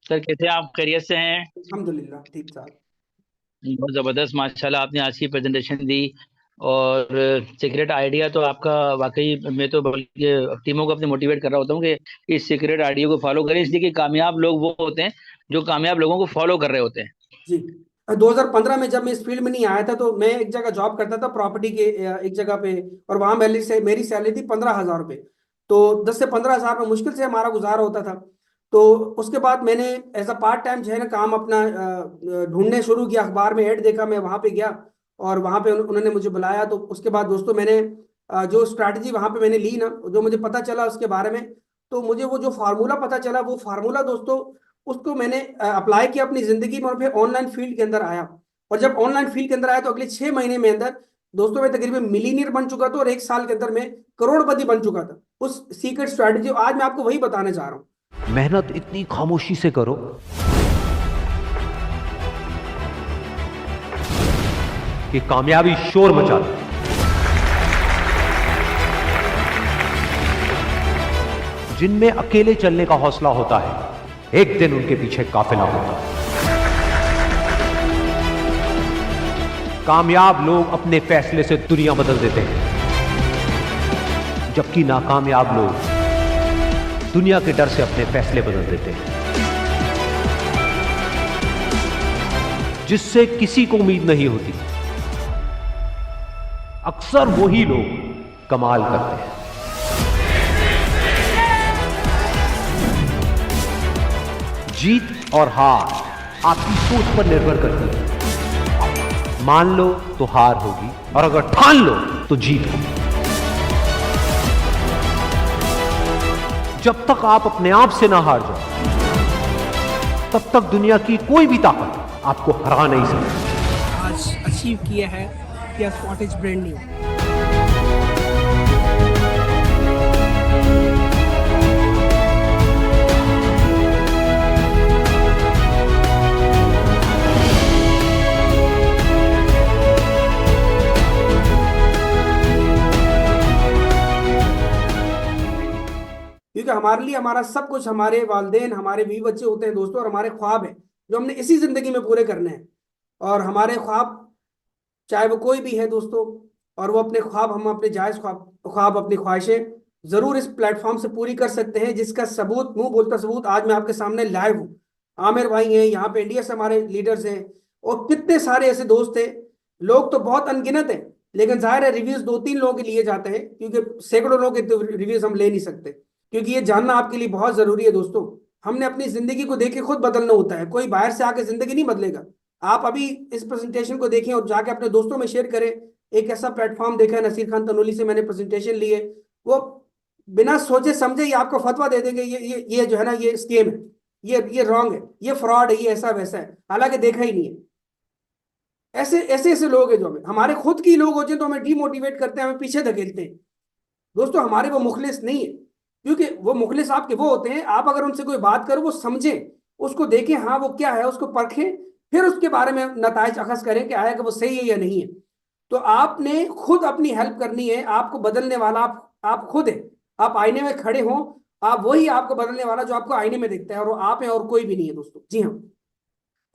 Sir कैसे हैं आप? खैरियत से हैं? अल्हम्दुलिल्लाह ठीक ठाक। बहुत ज़बरदस्त, माशाल्लाह। आपने आज की प्रेजेंटेशन दी और सीक्रेट आइडिया तो आपका वाकई, मैं तो बल्कि टीमों को अपने मोटिवेट कर रहा होता हूँ कि इस सीक्रेट आइडिया को फॉलो करें, इसलिए कि कामयाब लोग वो होते हैं जो कामयाब लोगों को फॉलो कर रहे होते हैं। जी। 2015 में जब मैं इस फील्ड में नहीं आया था तो मैं एक जगह जॉब करता था प्रॉपर्टी के एक जगह पे। और वहां मेरी सैलरी थी 15,000 रुपये। तो 10 से 15 हज़ार में मुश्किल से हमारा गुजारा होता था। तो उसके बाद मैंने एज अ पार्ट टाइम जो है ना काम अपना ढूंढने शुरू किया। अखबार में ऐड देखा, मैं वहां पे गया और वहां पे उन्होंने मुझे बुलाया। तो उसके बाद दोस्तों मैंने जो स्ट्रैटेजी वहां पे मैंने ली ना, जो मुझे पता चला उसके बारे में, तो मुझे वो जो फार्मूला पता चला, वो फार्मूला दोस्तों उसको मैंने अप्लाई किया अपनी जिंदगी में और फिर ऑनलाइन फील्ड के अंदर आया। और जब ऑनलाइन फील्ड के अंदर आया तो अगले 6 महीने में अंदर दोस्तों मैं तकरीबन मिलीनियर बन चुका था और 1 साल के अंदर मैं करोड़पति बन चुका था। उस सीक्रेट स्ट्रैटेजी आज मैं आपको वही बताने जा रहा हूँ। मेहनत इतनी खामोशी से करो कि कामयाबी शोर मचा दे। जिनमें अकेले चलने का हौसला होता है, एक दिन उनके पीछे काफिला होता है। कामयाब लोग अपने फैसले से दुनिया बदल देते हैं, जबकि नाकामयाब लोग दुनिया के डर से अपने फैसले बदल देते हैं। जिससे किसी को उम्मीद नहीं होती, अक्सर वही लोग कमाल करते हैं। जीत और हार आपकी सोच पर निर्भर करती है। मान लो तो हार होगी, और अगर ठान लो तो जीत होगी। जब तक आप अपने आप से ना हार जाओ, तब तक दुनिया की कोई भी ताकत आपको हरा नहीं सकती। आज अचीव किया है कि कॉटेज ब्रांड न्यू। क्योंकि हमारे लिए हमारा सब कुछ, हमारे वालदेन, हमारे बीवी बच्चे होते हैं दोस्तों, और हमारे ख्वाब हैं जो हमने इसी जिंदगी में पूरे करने हैं। और हमारे ख्वाब चाहे वो कोई भी है दोस्तों, और वो अपने ख्वाब, हम अपने जायज ख्वाब ख्वाब अपनी ख्वाहिशें जरूर इस प्लेटफॉर्म से पूरी कर सकते हैं, जिसका सबूत, मुंह बोलता सबूत, आज मैं आपके सामने लाइव हूँ। आमिर भाई हैं यहाँ पे, इंडिया से हमारे लीडर्स हैं, और कितने सारे ऐसे दोस्त हैं। लोग तो बहुत अनगिनत हैं, लेकिन जाहिर है रिव्यूज 2-3 लोगों के लिए जाते हैं, क्योंकि सैकड़ों लोगों के तो रिव्यूज हम ले नहीं सकते। क्योंकि ये जानना आपके लिए बहुत जरूरी है दोस्तों, हमने अपनी जिंदगी को देख के खुद बदलना होता है, कोई बाहर से आके जिंदगी नहीं बदलेगा। आप अभी इस प्रेजेंटेशन को देखें और जाके अपने दोस्तों में शेयर करें। एक ऐसा प्लेटफॉर्म देखा है, नसीर खान तनोली से मैंने प्रेजेंटेशन ली है, वो बिना सोचे समझे ही आपको फतवा दे देंगे, ये जो है ना, ये स्कीम है, ये रॉन्ग है, ये फ्रॉड है, ये ऐसा वैसा है, हालांकि देखा ही नहीं है। ऐसे ऐसे ऐसे लोग हैं जो हमारे खुद की लोग होते हैं तो हमें डीमोटिवेट करते हैं, हमें पीछे धकेलते हैं। दोस्तों हमारे वो मुखलिस नहीं है, क्योंकि वो मुखलिस आपके वो होते हैं, आप अगर उनसे कोई बात करो वो समझें, उसको देखें, हाँ वो क्या है, उसको परखें, फिर उसके बारे में नताइज अखज़ करें कि आया कि वो सही है या नहीं है। तो आपने खुद अपनी हेल्प करनी है, आपको बदलने वाला आप खुद है। आप आईने में खड़े हो, आप वही आपको बदलने वाला जो आपको आईने में दिखता है, और वो आप है और कोई भी नहीं है दोस्तों। जी हाँ,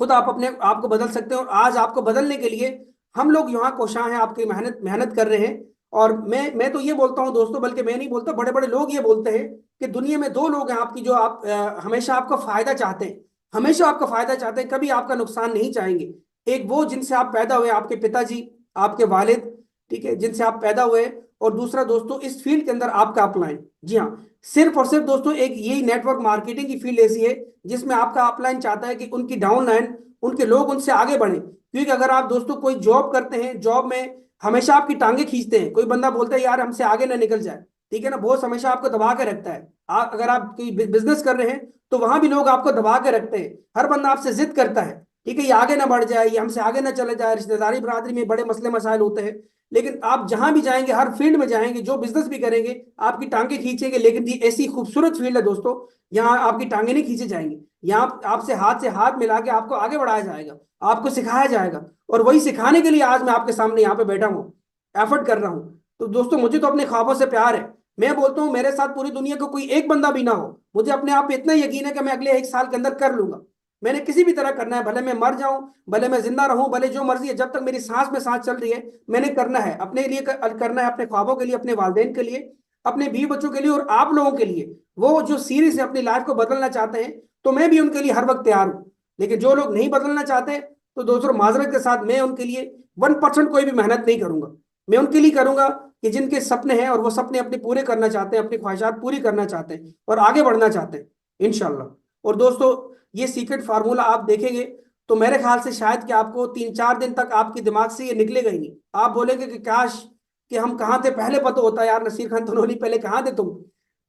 खुद आप अपने आप को बदल सकते हो। और आज आपको बदलने के लिए हम लोग यहाँ कोशां हैं, आपकी मेहनत मेहनत कर रहे हैं। और मैं तो ये बोलता हूँ दोस्तों, बल्कि मैं नहीं बोलता, बड़े बड़े लोग ये बोलते हैं कि दुनिया में दो लोग हैं आपकी, जो आप हमेशा आपका फायदा चाहते हैं, हमेशा आपका फायदा चाहते हैं, कभी आपका नुकसान नहीं चाहेंगे। एक वो जिनसे आप पैदा हुए, आपके पिताजी, आपके वालिद, ठीक है, जिनसे आप पैदा हुए। और दूसरा दोस्तों, इस फील्ड के अंदर आपका अपलाइन। जी हाँ, सिर्फ और सिर्फ दोस्तों एक यही नेटवर्क मार्केटिंग की फील्ड ऐसी है जिसमें आपका अपलाइन चाहता है कि उनकी डाउनलाइन, उनके लोग उनसे आगे बढ़े। क्योंकि अगर आप दोस्तों कोई जॉब करते हैं, जॉब में हमेशा आपकी टांगे खींचते हैं, कोई बंदा बोलता है यार हमसे आगे ना निकल जाए, ठीक है ना, बहुत हमेशा आपको दबा के रखता है। अगर आप कोई बिजनेस कर रहे हैं तो वहां भी लोग आपको दबा के रखते हैं, हर बंदा आपसे जिद करता है, ठीक है, ये आगे ना बढ़ जाए, ये हमसे आगे ना चले जाए। रिश्तेदारी बरादरी में बड़े मसले मसाइल होते हैं, लेकिन आप जहां भी जाएंगे, हर फील्ड में जाएंगे, जो बिजनेस भी करेंगे, आपकी टांगे खींचेंगे। लेकिन ये ऐसी खूबसूरत फील्ड है दोस्तों, यहाँ आपकी टांगे नहीं खींचे जाएंगी, यहाँ आपसे हाथ मिला के आपको आगे बढ़ाया जाएगा, आपको सिखाया जाएगा। और वही सिखाने के लिए आज मैं आपके सामने यहाँ पे बैठा हूँ, एफर्ट कर रहा हूँ। तो दोस्तों मुझे तो अपने ख्वाबों से प्यार है, मैं बोलता हूँ मेरे साथ पूरी दुनिया का कोई एक बंदा भी ना हो, मुझे अपने आप पे इतना यकीन है कि मैं अगले 1 साल के अंदर कर लूंगा। मैंने किसी भी तरह करना है, भले मैं मर जाऊं, भले मैं जिंदा रहूं, भले जो मर्जी है, जब तक मेरी सांस में सांस चल रही है मैंने करना है, अपने लिए करना है, अपने ख्वाबों के लिए, अपने वालदेन के लिए, अपने बीवी बच्चों के लिए और आप लोगों के लिए। वो जो सीरीज है अपनी लाइफ को बदलना चाहते हैं तो मैं भी उनके लिए हर वक्त तैयार हूं। लेकिन जो लोग नहीं बदलना चाहते तो दोस्तों माजरत के साथ मैं उनके लिए 1% कोई भी मेहनत नहीं करूंगा। मैं उनके लिए करूंगा कि जिनके सपने हैं और वो सपने अपने पूरे करना चाहते हैं, अपनी ख्वाहिशात पूरी करना चाहते हैं और आगे बढ़ना चाहते हैं इंशाल्लाह। और दोस्तों ये सीक्रेट फार्मूला आप देखेंगे तो मेरे ख्याल से शायद कि आपको 3-4 दिन तक आपके दिमाग से ये निकलेगा ही नहीं। आप बोलेंगे कि काश कि हम कहाँ थे, पहले पता होता यार नसीर खान तनोली, पहले कहाँ थे तुम,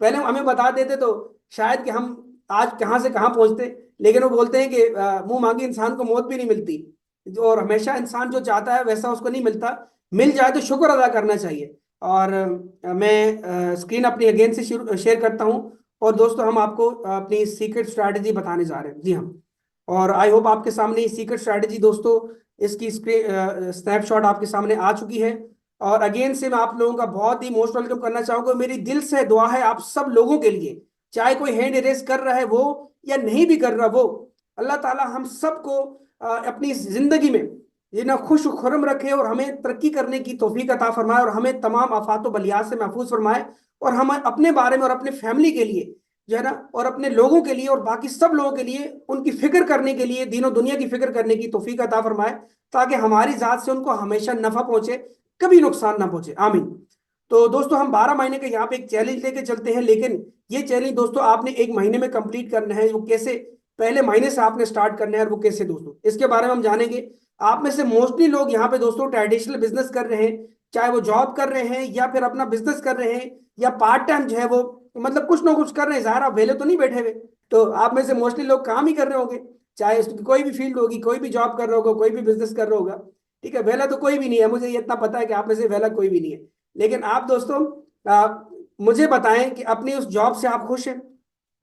पहले हमें बता देते तो शायद कि हम आज कहाँ से कहाँ पहुंचते। लेकिन वो बोलते हैं कि मुंह मांगी इंसान को मौत भी नहीं मिलती, और हमेशा इंसान जो चाहता है वैसा उसको नहीं मिलता। मिल जाए तो शुक्र अदा करना चाहिए। और मैं स्क्रीन अपनी अगेन से शेयर करता हूँ। और दोस्तों हम आपको अपनी सीक्रेट स्ट्रैटेजी बताने जा रहे हैं, जी हम। और आई होप आपके सामने सीक्रेट स्ट्रैटेजी दोस्तों, इसकी स्क्रीन स्नैपशॉट आपके सामने आ चुकी है। और अगेन से मैं आप लोगों का बहुत ही मोस्ट वेलकम करना चाहूंगा। मेरी दिल से दुआ है आप सब लोगों के लिए, चाहे कोई हैंड रेस कर रहा है वो या नहीं भी कर रहा वो, अल्लाह ताला हम सबको अपनी जिंदगी में ये ना खुश खुरम रखे और हमें तरक्की करने की तौफीक अता फरमाए और हमें तमाम आफात व बलियात से महफूज फरमाए। और हम अपने बारे में और अपने फैमिली के लिए जो है ना, और अपने लोगों के लिए और बाकी सब लोगों के लिए उनकी फिक्र करने के लिए, दीनों दुनिया की फिक्र करने की तौफीक अता फरमाए, ताकि हमारी जात से उनको हमेशा नफा पहुंचे, कभी नुकसान ना पहुंचे, आमीन। तो दोस्तों हम 12 महीने का यहाँ पे एक चैलेंज लेके चलते हैं, लेकिन ये चैलेंज दोस्तों आपने 1 महीने में कंप्लीट करना है। वो कैसे, पहले महीने से आपने स्टार्ट करना है, और वो कैसे दोस्तों इसके बारे में हम जानेंगे। आप में से मोस्टली लोग यहाँ पे दोस्तों ट्रेडिशनल बिजनेस कर रहे हैं, चाहे वो जॉब कर रहे हैं या फिर अपना बिजनेस कर रहे हैं या पार्ट टाइम जो है वो मतलब कुछ ना कुछ कर रहे हैं। ज़ाहिर आप वेले तो नहीं बैठे हुए, तो आप में से मोस्टली लोग काम ही कर रहे होंगे, चाहे उसकी कोई भी फील्ड होगी, कोई भी जॉब कर रहा होगा, कोई भी बिजनेस कर रहा होगा। ठीक है, वेला तो कोई भी नहीं है, मुझे ये इतना पता है कि आप में से वेला कोई भी नहीं है। लेकिन आप दोस्तों मुझे बताएं कि अपनी उस जॉब से आप खुश हैं,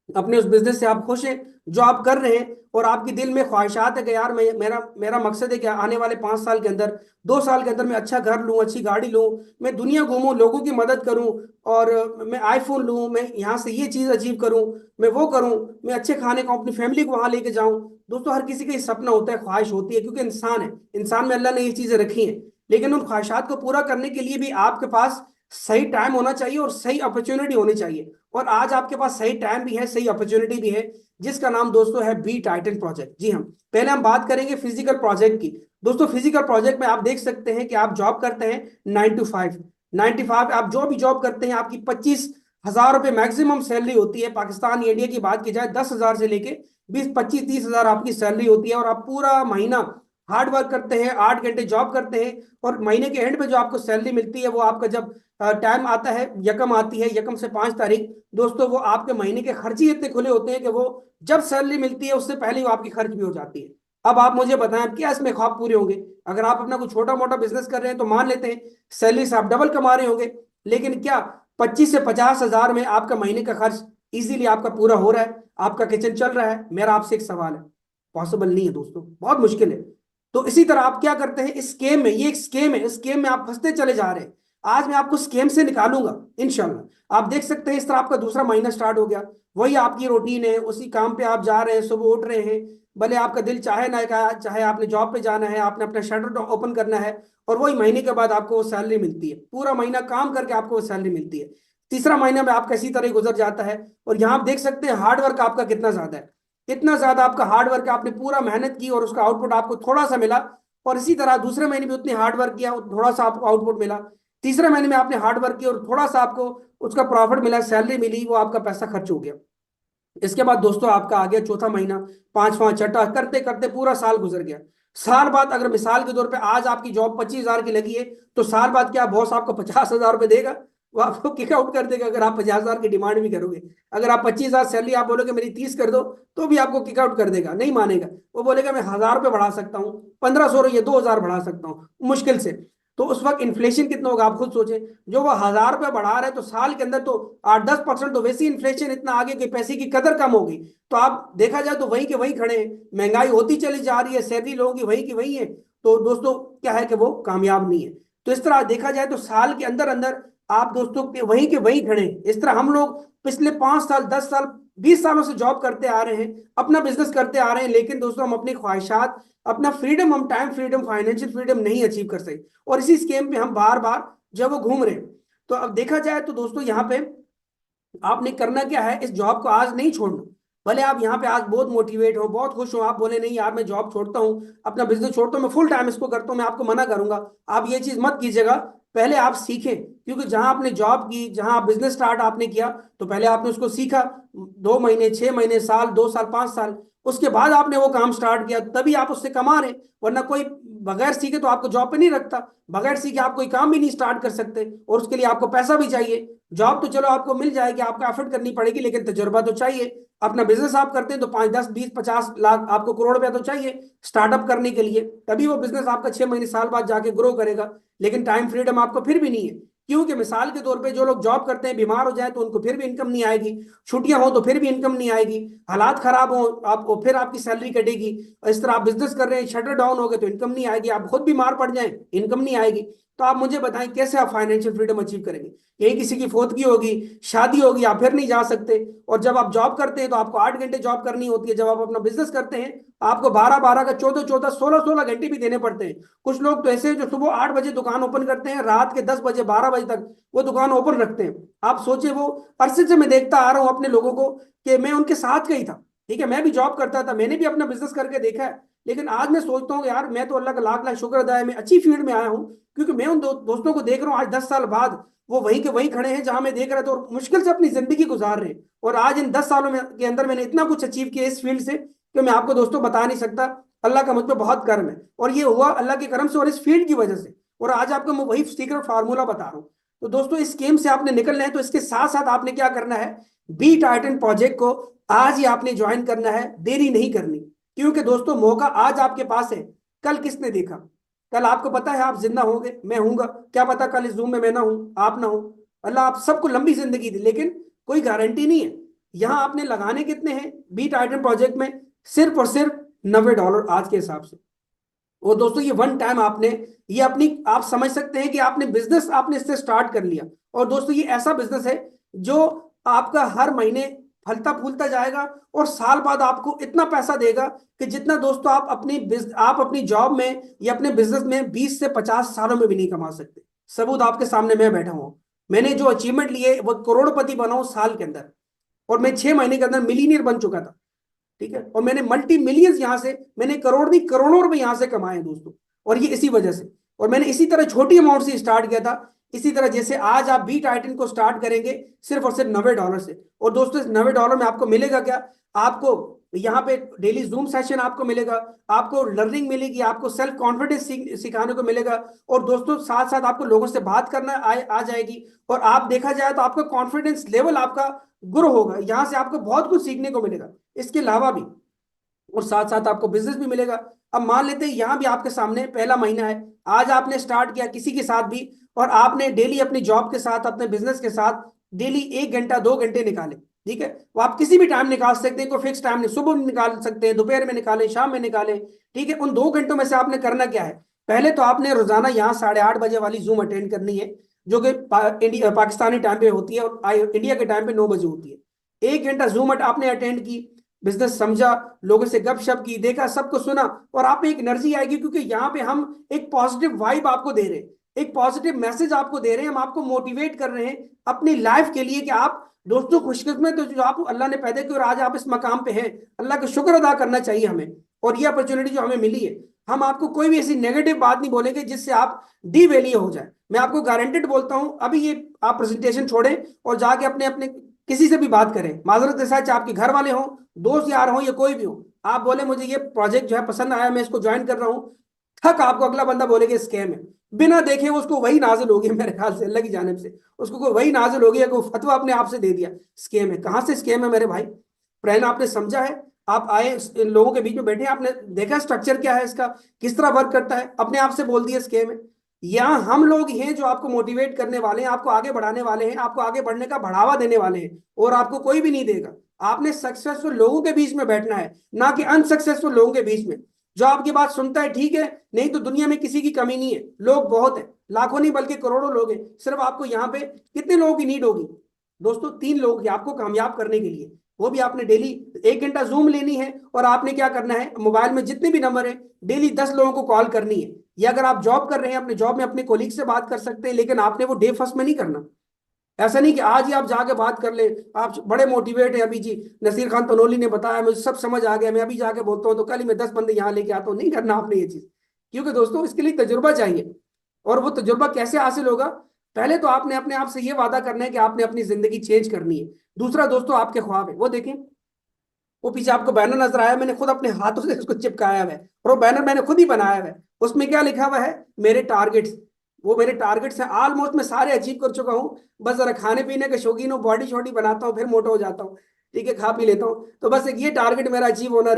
अपने उस बिजनेस से आप खुश हैं जो आप कर रहे हैं, और आपके दिल में ख्वाहिशात है कि यार मैं मेरा मेरा मकसद है कि आने वाले 5 साल के अंदर, 2 साल के अंदर मैं अच्छा घर लूँ, अच्छी गाड़ी लूँ, मैं दुनिया घूमूं, लोगों की मदद करूँ, और मैं आईफोन लूँ, मैं यहाँ से ये चीज़ अचीव करूँ, मैं वो करूँ, मैं अच्छे खाने खाऊं, अपनी फैमिली को वहाँ लेके जाऊँ। दोस्तों हर किसी का ये सपना होता है, ख्वाहिश होती है, क्योंकि इंसान है, इंसान में अल्लाह ने ये चीज़ें रखी हैं। लेकिन उन ख्वाहिशात को पूरा करने के लिए भी आपके पास सही टाइम होना चाहिए और सही अपॉर्चुनिटी होनी चाहिए। और आज आपके पास सही टाइम भी है, सही अपॉर्चुनिटी भी है, जिसका नाम दोस्तों है बी टाइटन प्रोजेक्ट। जी हम पहले हम बात करेंगे फिजिकल प्रोजेक्ट की। दोस्तों फिजिकल प्रोजेक्ट में आप देख सकते हैं कि आप जॉब करते हैं 9 to 5, आप जो भी जॉब करते हैं आपकी 25,000 रुपये मैक्सिमम सैलरी होती है। पाकिस्तान इंडिया की बात की जाए 10,000 से लेके 20, 25, 30 हज़ार आपकी सैलरी होती है, और आप पूरा महीना हार्ड वर्क करते हैं, 8 घंटे जॉब करते हैं, और महीने के एंड पे जो आपको सैलरी मिलती है वो आपका जब टाइम आता है, यकम आती है, यकम से 5 तारीख, दोस्तों वो आपके महीने के खर्च ही इतने खुले होते हैं कि वो जब सैलरी मिलती है उससे पहले वो आपकी खर्च भी हो जाती है। अब आप मुझे बताएं क्या इसमें ख्वाब पूरे होंगे? अगर आप अपना कोई छोटा मोटा बिजनेस कर रहे हैं तो मान लेते हैं सैलरी से आप डबल कमा रहे होंगे, लेकिन क्या 25 से 50 हज़ार में आपका महीने का खर्च इजीली आपका पूरा हो रहा है, आपका किचन चल रहा है? मेरा आपसे एक सवाल है, पॉसिबल नहीं है दोस्तों, बहुत मुश्किल है। तो इसी तरह आप क्या करते हैं इस स्केम में, ये एक स्केम है, इस स्केम में आप फंसते चले जा रहे हैं। आज मैं आपको स्केम से निकालूंगा इंशाल्लाह। आप देख सकते हैं इस तरह आपका दूसरा महीना स्टार्ट हो गया, वही आपकी रूटीन है, उसी काम पे आप जा रहे हैं, सुबह उठ रहे हैं, भले आपका दिल चाहे ना चाहे, आपने जॉब पे जाना है, आपने अपना शटर ओपन करना है, और वही महीने के बाद आपको वो सैलरी मिलती है, पूरा महीना काम करके आपको वो सैलरी मिलती है। तीसरा महीना में आपका इसी तरह गुजर जाता है, और यहाँ आप देख सकते हैं हार्डवर्क आपका कितना ज्यादा है, इतना ज्यादा आपका हार्डवर्क, आपने पूरा मेहनत की और उसका आउटपुट आपको थोड़ा सा मिला। और इसी तरह दूसरे महीने में उतनी हार्डवर्क किया, थोड़ा सा आपको आउटपुट मिला। तीसरे महीने में आपने हार्डवर्क किया और थोड़ा सा आपको उसका प्रॉफिट मिला, सैलरी मिली, वो आपका पैसा खर्च हो गया। इसके बाद दोस्तों आपका आ गया चौथा महीना, पांचवा, छठा, करते करते पूरा साल गुजर गया। साल बाद अगर मिसाल के तौर पे आज आपकी जॉब 25,000 की लगी है, तो साल बाद क्या बॉस आपको 50,000 रुपये देगा? वो आपको किक आउट कर देगा अगर आप 50,000 की डिमांड भी करोगे। अगर आप 25,000 सैलरी आप बोलोगे मेरी 30 कर दो, तो भी आपको किक आउट कर देगा, नहीं मानेगा। वो बोलेगा मैं 1,000 रुपये बढ़ा सकता हूँ, 1,500 या 2,000 बढ़ा सकता हूँ मुश्किल से। तो उस वक्त इन्फ्लेशन कितना होगा आप खुद सोचें। जो वो 1,000 रुपये बढ़ा रहा है तो साल के अंदर तो 8-10% तो वैसे ही इन्फ्लेशन इतना आगे कि पैसे की कदर कम होगी। तो आप देखा जाए तो वहीं के वहीं खड़े हैं, महंगाई होती चली जा रही है, सैलरी लोगों की वहीं की वहीं है। तो दोस्तों क्या है कि वो कामयाब नहीं है। तो इस तरह देखा जाए तो साल के अंदर अंदर आप दोस्तों के वहीं खड़े हैं। इस तरह हम लोग पिछले 5 साल 10 साल 20 सालों से जॉब करते आ रहे हैं, अपना बिजनेस करते आ रहे हैं, लेकिन दोस्तों हम अपनी ख्वाहिशात, अपना फ्रीडम, हम टाइम फ्रीडम, फाइनेंशियल फ्रीडम नहीं अचीव कर सके, और इसी स्कीम पे हम बार बार जब वो घूम रहे हैं। तो अब देखा जाए तो दोस्तों यहाँ पे आपने करना क्या है, इस जॉब को आज नहीं छोड़ना। भले आप यहाँ पे आज बहुत मोटिवेट हो, बहुत खुश हो, आप बोले नहीं यार मैं जॉब छोड़ता हूँ, अपना बिजनेस छोड़ता हूँ, मैं फुल टाइम इसको करता हूँ, मैं आपको मना करूंगा। आप ये चीज मत कीजिएगा। पहले आप सीखें, क्योंकि जहां आपने जॉब की, जहां आप बिजनेस स्टार्ट आपने किया, तो पहले आपने उसको सीखा 2 महीने, 6 महीने, साल, 2 साल, 5 साल, उसके बाद आपने वो काम स्टार्ट किया, तभी आप उससे कमा रहे। वरना कोई बगैर सीखे तो आपको जॉब पे नहीं रखता। बगैर सीखे आप कोई काम भी नहीं स्टार्ट कर सकते, और उसके लिए आपको पैसा भी चाहिए। जॉब तो चलो आपको मिल जाएगी, आपको एफर्ट करनी पड़ेगी, लेकिन तजुर्बा तो चाहिए। अपना बिजनेस आप करते हैं तो 5, 10, 20, 50 लाख आपको, करोड़ रुपया तो चाहिए स्टार्टअप करने के लिए, तभी वो बिजनेस आपका 6 महीने, साल बाद जाके ग्रो करेगा। लेकिन टाइम फ्रीडम आपको फिर भी नहीं है, क्योंकि मिसाल के तौर पे जो लोग जॉब करते हैं बीमार हो जाए तो उनको फिर भी इनकम नहीं आएगी, छुट्टियां हो तो फिर भी इनकम नहीं आएगी, हालात खराब हो आपको फिर आपकी सैलरी कटेगी। इस तरह आप बिजनेस कर रहे हैं, शटर डाउन हो गए तो इनकम नहीं आएगी, आप खुद बीमार पड़ जाएं इनकम नहीं आएगी। तो आप मुझे बताएं कैसे आप फाइनेंशियल फ्रीडम अचीव करेंगे? यही किसी की फोतगी होगी, शादी होगी, आप फिर नहीं जा सकते। और जब आप जॉब करते हैं तो आपको 8 घंटे जॉब करनी होती है, जब आप अपना बिजनेस करते हैं आपको 12 12 का, 14 14, 16 16 घंटे भी देने पड़ते हैं। कुछ लोग तो ऐसे हैं जो सुबह 8 बजे दुकान ओपन करते हैं, रात के 10 बजे 12 बजे तक वो दुकान ओपन रखते हैं। आप सोचे, वो अरसे से मैं देखता आ रहा हूं अपने लोगों को, कि मैं उनके साथ का ही था, ठीक है, मैं भी जॉब करता था, मैंने भी अपना बिजनेस करके देखा है। लेकिन आज मैं सोचता हूँ यार, मैं तो अल्लाह का लाख लाख शुक्र अदा है, मैं अच्छी फील्ड में आया हूँ, क्योंकि मैं उन दोस्तों को देख रहा हूँ आज 10 साल बाद वो वहीं के वहीं खड़े हैं जहां मैं देख रहा था, और मुश्किल से अपनी जिंदगी गुजार रहे हैं। और आज इन 10 सालों में के अंदर मैंने इतना कुछ अचीव किया इस फील्ड से कि मैं आपको दोस्तों बता नहीं सकता। अल्लाह का मुझ पर बहुत करम है, और ये हुआ अल्लाह के करम से और इस फील्ड की वजह से। और आज आपको मैं वही सीक्रेट फार्मूला बता रहा हूँ। तो दोस्तों इस गेम से आपने निकलना है, तो इसके साथ साथ आपने क्या करना है, बी टाइटन प्रोजेक्ट को आज ही आपने ज्वाइन करना है, देरी नहीं करनी। क्योंकि दोस्तों मौका आज आपके पास है, कल किसने देखा? कल आपको पता है आप जिंदा होंगे, मैं हूंगा, क्या पता कल इस जूम में मैं ना हूं, आप ना हो। अल्लाह आप सबको लंबी जिंदगी दी, लेकिन कोई गारंटी नहीं है। यहां आपने लगाने कितने हैं बी टाइटन प्रोजेक्ट में? सिर्फ और सिर्फ $90 आज के हिसाब से। और दोस्तों ये वन टाइम आपने, ये अपनी, आप समझ सकते हैं कि आपने बिजनेस आपने इससे स्टार्ट कर लिया। और दोस्तों ये ऐसा बिजनेस है जो आपका हर महीने फलता फूलता जाएगा, और साल बाद आपको इतना पैसा देगा कि जितना दोस्तों आप अपनी जॉब में या अपने बिजनेस में 20 से 50 सालों में भी नहीं कमा सकते। सबूत आपके सामने मैं बैठा हूं, मैंने जो अचीवमेंट लिए वो करोड़पति बना हूं साल के अंदर, और मैं 6 महीने के अंदर मिलीनियर बन चुका था, ठीक है। और मैंने मल्टी मिलियंस यहां से, मैंने करोड़ नहीं करोड़ों रुपए यहां से कमाए दोस्तों, और ये इसी वजह से। और मैंने इसी तरह छोटी अमाउंट से स्टार्ट किया था, इसी तरह जैसे आज आप बी टाइटन को स्टार्ट करेंगे सिर्फ और सिर्फ $90 से। और दोस्तों इस $90 में आपको मिलेगा क्या? आपको यहाँ पे डेली जूम सेशन आपको मिलेगा, आपको लर्निंग मिलेगी, आपको सेल्फ कॉन्फिडेंस सिखाने को मिलेगा, और दोस्तों साथ साथ आपको लोगों से बात करना आ जाएगी। और आप देखा जाए तो आपका कॉन्फिडेंस लेवल आपका ग्रो होगा, यहाँ से आपको बहुत कुछ सीखने को मिलेगा इसके अलावा भी, और साथ साथ आपको बिजनेस भी मिलेगा। अब मान लेते हैं यहाँ भी आपके सामने पहला महीना है, आज आपने स्टार्ट किया किसी के साथ भी, और आपने डेली अपनी जॉब के साथ अपने बिजनेस के साथ डेली 1 घंटा 2 घंटे निकाले, ठीक है। वो आप किसी भी टाइम निकाल सकते हैं, कोई फिक्स टाइम नहीं, सुबह निकाल सकते हैं, दोपहर में निकाले, शाम में निकाले, ठीक है। उन 2 घंटों में से आपने करना क्या है, पहले तो आपने रोजाना यहाँ 8:30 बजे वाली जूम अटेंड करनी है, जो कि पाकिस्तानी टाइम पे होती है, और इंडिया के टाइम पे 9 बजे होती है। 1 घंटा जूम आपने अटेंड की, बिजनेस समझा, लोगों से गपशप की, देखा, सबको सुना, और आप में एक एनर्जी आएगी, क्योंकि यहाँ पे हम एक पॉजिटिव वाइब आपको दे रहे हैं, एक पॉजिटिव मैसेज आपको दे रहे हैं, हम आपको मोटिवेट कर रहे हैं अपनी लाइफ के लिए, कि आप दोस्तों खुशकिस्मत तो जो आप अल्लाह ने पैदा किया और आज आप इस मकाम पे हैं, अल्लाह का शुक्र अदा करना चाहिए हमें। और ये अपॉर्चुनिटी जो हमें मिली है, हम आपको कोई भी ऐसी नेगेटिव बात नहीं बोलेंगे जिससे आप डिवैल्यू हो जाए। मैं आपको गारंटेड बोलता हूं, अभी ये आप प्रेजेंटेशन छोड़ें और जाके अपने अपने किसी से भी बात करें, माजरत के साथ, चाहे आपके घर वाले हों, दोस्त यार हों, या कोई भी हो, आप बोले मुझे ये प्रोजेक्ट जो है पसंद आया, मैं इसको ज्वाइन कर रहा हूँ, थक आपको अगला बंदा बोलेगा स्कैम है, बिना देखे उसको वही नाजिल होगी, मेरे ख्याल से अल्लाह की जानिब से उसको कोई वही नाजिल होगी, या कोई फतवा अपने आप से दे दिया स्कैम है। कहाँ से स्कैम है मेरे भाई? प्लान आपने समझा है, आप आए इन लोगों के बीच में बैठे, आपने देखा स्ट्रक्चर क्या है इसका, किस तरह वर्क करता है, अपने आप से बोल दिया स्कैम है। यहाँ हम लोग हैं जो आपको मोटिवेट करने वाले हैं, आपको आगे बढ़ाने वाले हैं, आपको आगे बढ़ने का बढ़ावा देने वाले हैं, और आपको कोई भी नहीं देगा। आपने सक्सेसफुल लोगों के बीच में बैठना है, ना कि अनसक्सेसफुल लोगों के बीच में। जो आपकी बात सुनता है ठीक है, नहीं तो दुनिया में किसी की कमी नहीं है, लोग बहुत है, लाखों नहीं बल्कि करोड़ों लोग हैं। सिर्फ आपको यहाँ पे कितने लोगों की नीड होगी दोस्तों? 3 लोग की आपको कामयाब करने के लिए। वो भी आपने डेली 1 घंटा जूम लेनी है, और आपने क्या करना है, मोबाइल में जितने भी नंबर है डेली 10 लोगों को कॉल करनी है। या अगर आप जॉब कर रहे हैं, अपने जॉब में अपने कोलीग से बात कर सकते हैं, लेकिन आपने वो डे फर्स्ट में नहीं करना। ऐसा नहीं कि आज ही आप जाके बात कर ले, आप बड़े मोटिवेट है अभी जी, नसीर खान तनोली ने बताया, मुझे सब समझ आ गया, मैं अभी जाके बोलता हूँ तो कल ही मैं 10 बंदे यहाँ लेके आता हूँ। नहीं करना आपने ये चीज, क्योंकि दोस्तों इसके लिए तजुर्बा चाहिए। और वो तजुर्बा कैसे हासिल होगा? पहले तो आपने अपने आप से ये वादा करना है कि आपने अपनी जिंदगी चेंज करनी है। दूसरा दोस्तों आपके ख्वाब है, वो देखें, वो पीछे आपको बैनर नजर आया, मैंने खुद अपने हाथों से उसको चिपकाया हुआ है, और वो बैनर मैंने खुद ही बनाया हुआ है। उसमें क्या लिखा हुआ है? मेरे टारगेट्स। वो मेरे टारगेट्स हैं, ऑलमोस्ट मैं सारे अचीव कर चुका हूँ। बस जरा खाने पीने के शौकीन हूँ, बॉडी शॉडी बनाता हूँ, फिर मोटा हो जाता हूँ, ठीक है, खा पी लेता हूँ। तो बस एक ये टारगेट मेरा अचीव होना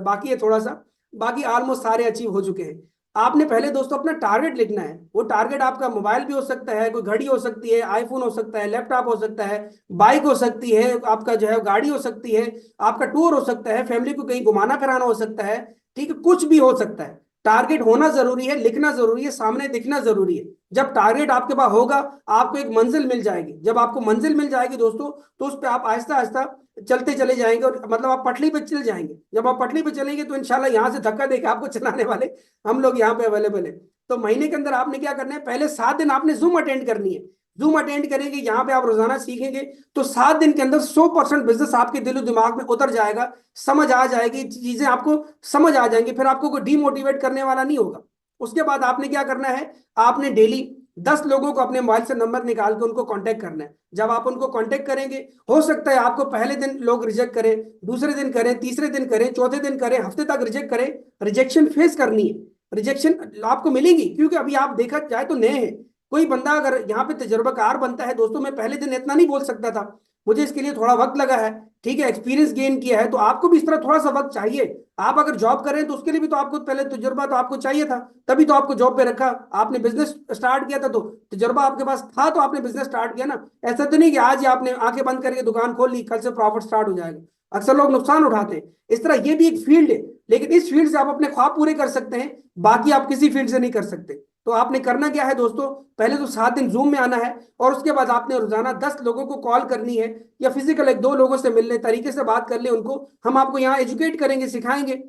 बाकी है थोड़ा सा। बाकी ऑलमोस्ट सारे अचीव हो चुके हैं। आपने पहले दोस्तों अपना टारगेट लिखना है। वो टारगेट आपका मोबाइल भी हो सकता है, कोई घड़ी हो सकती है, आईफोन हो सकता है, लैपटॉप हो सकता है, बाइक हो सकती है, आपका जो है गाड़ी हो सकती है, आपका टूर हो सकता है, फैमिली को कहीं घुमाना फिराना हो सकता है, ठीक है, कुछ भी हो सकता है। टारगेट होना जरूरी है, लिखना जरूरी है, सामने दिखना जरूरी है। जब टारगेट आपके पास होगा, आपको एक मंजिल मिल जाएगी। जब आपको मंजिल मिल जाएगी दोस्तों, तो उस पर आप आहिस्ता आहिस्ता चलते चले जाएंगे, और मतलब आप पटरी पे चल जाएंगे। जब आप पटरी पे चलेंगे तो इंशाल्लाह यहाँ से धक्का देके आपको चलाने वाले हम लोग यहाँ पे अवेलेबल है। तो महीने के अंदर आपने क्या करना है, पहले 7 दिन आपने जूम अटेंड करनी है। जूम अटेंड करेंगे, यहाँ पे आप रोजाना सीखेंगे, तो 7 दिन के अंदर 100% बिजनेस आपके दिलो दिमाग में उतर जाएगा, समझ आ जाएगी, चीजें आपको समझ आ जाएंगी, फिर आपको कोई डीमोटिवेट करने वाला नहीं होगा। उसके बाद आपने क्या करना है, आपने डेली 10 लोगों को अपने मोबाइल से नंबर निकाल के उनको कांटेक्ट करना है। जब आप उनको कांटेक्ट करेंगे, हो सकता है आपको पहले दिन लोग रिजेक्ट करें, दूसरे दिन करें, तीसरे दिन करें, चौथे दिन करें, हफ्ते तक रिजेक्ट करें। रिजेक्शन फेस करनी है, रिजेक्शन आपको मिलेंगी, क्योंकि अभी आप देखा जाए तो नए हैं। कोई बंदा अगर यहाँ पे तजर्बाकार बनता है दोस्तों, मैं पहले दिन इतना नहीं बोल सकता था, मुझे इसके लिए थोड़ा वक्त लगा है, ठीक है, एक्सपीरियंस गेन किया है, तो आपको भी इस तरह थोड़ा सा वक्त चाहिए। आप अगर जॉब कर रहे हैं तो उसके लिए भी तो आपको पहले तजुर्बा तो आपको चाहिए था, तभी तो आपको जॉब पे रखा। आपने बिजनेस स्टार्ट किया था तो तजुर्बा आपके पास था, तो आपने बिजनेस स्टार्ट किया ना। ऐसा तो नहीं कि आज ही आपने आंखें बंद करके दुकान खोल ली, कल से प्रॉफिट स्टार्ट हो जाएगा। अक्सर लोग नुकसान उठाते हैं। इस तरह ये भी एक फील्ड है, लेकिन इस फील्ड से आप अपने ख्वाब पूरे कर सकते हैं, बाकी आप किसी फील्ड से नहीं कर सकते। तो आपने करना क्या है दोस्तों, पहले तो 7 दिन जूम में आना है, और उसके बाद आपने रोजाना 10 लोगों को कॉल करनी है, या फिजिकल 1-2 लोगों से मिलने तरीके से बात कर ले उनको। हम आपको यहाँ एजुकेट करेंगे, सिखाएंगे।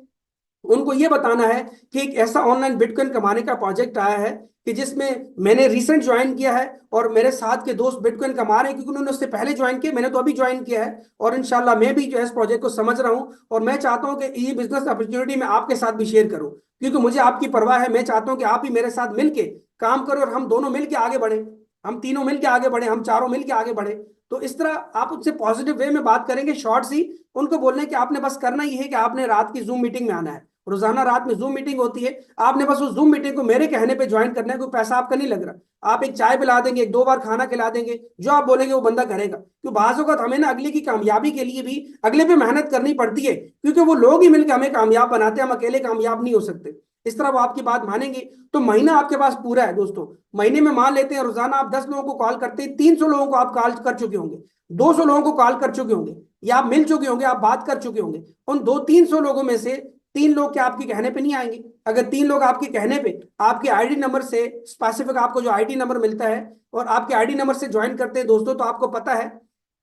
उनको ये बताना है कि एक ऐसा ऑनलाइन बिटकॉइन कमाने का प्रोजेक्ट आया है कि जिसमें मैंने रिसेंट ज्वाइन किया है, और मेरे साथ के दोस्त बिटकॉइन कमा रहे हैं, क्योंकि उन्होंने उससे पहले ज्वाइन किया, मैंने तो अभी ज्वाइन किया है। और इंशाल्लाह मैं भी जो है इस प्रोजेक्ट को समझ रहा हूँ, और मैं चाहता हूँ कि ये बिजनेस अपॉर्चुनिटी मैं आपके साथ भी शेयर करूँ, क्योंकि मुझे आपकी परवाह है। मैं चाहता हूँ कि आप भी मेरे साथ मिलके काम करो, और हम दोनों मिलके आगे बढ़े, हम तीनों मिलके आगे बढ़े, हम चारों मिलके आगे बढ़े। तो इस तरह आप उनसे पॉजिटिव वे में बात करेंगे, शॉर्ट्स ही उनको बोलने कि आपने बस करना ये है कि आपने रात की जूम मीटिंग में आना है। रोजाना रात में जूम मीटिंग होती है, आपने बस उस जूम मीटिंग को मेरे कहने पे ज्वाइन करना है, कोई पैसा आपका नहीं लग रहा। आप एक चाय पिला देंगे, 1-2 बार खाना खिला देंगे, जो आप बोलेंगे वो बंदा करेगा। क्योंकि बाज़ औक़ात हमें ना अगले की कामयाबी के लिए भी अगले पे मेहनत करनी पड़ती है, क्योंकि वो लोग ही मिलकर हमें कामयाब बनाते हैं, हम अकेले कामयाब नहीं हो सकते। इस तरह वो आपकी बात मानेंगे तो महीना आपके पास पूरा है दोस्तों। महीने में मान लेते हैं रोजाना आप 10 लोगों को कॉल करते हैं, 300 लोगों को आप कॉल कर चुके होंगे, 200 लोगों को कॉल कर चुके होंगे, या आप मिल चुके होंगे, आप बात कर चुके होंगे। उन 200-300 लोगों में से 3 लोग क्या आपके कहने पे नहीं आएंगे? अगर 3 लोग आपके कहने पे आपके आईडी नंबर से स्पेसिफिक, आपको जो आईडी नंबर मिलता है और आपके आईडी नंबर से ज्वाइन करते हैं दोस्तों, तो आपको पता है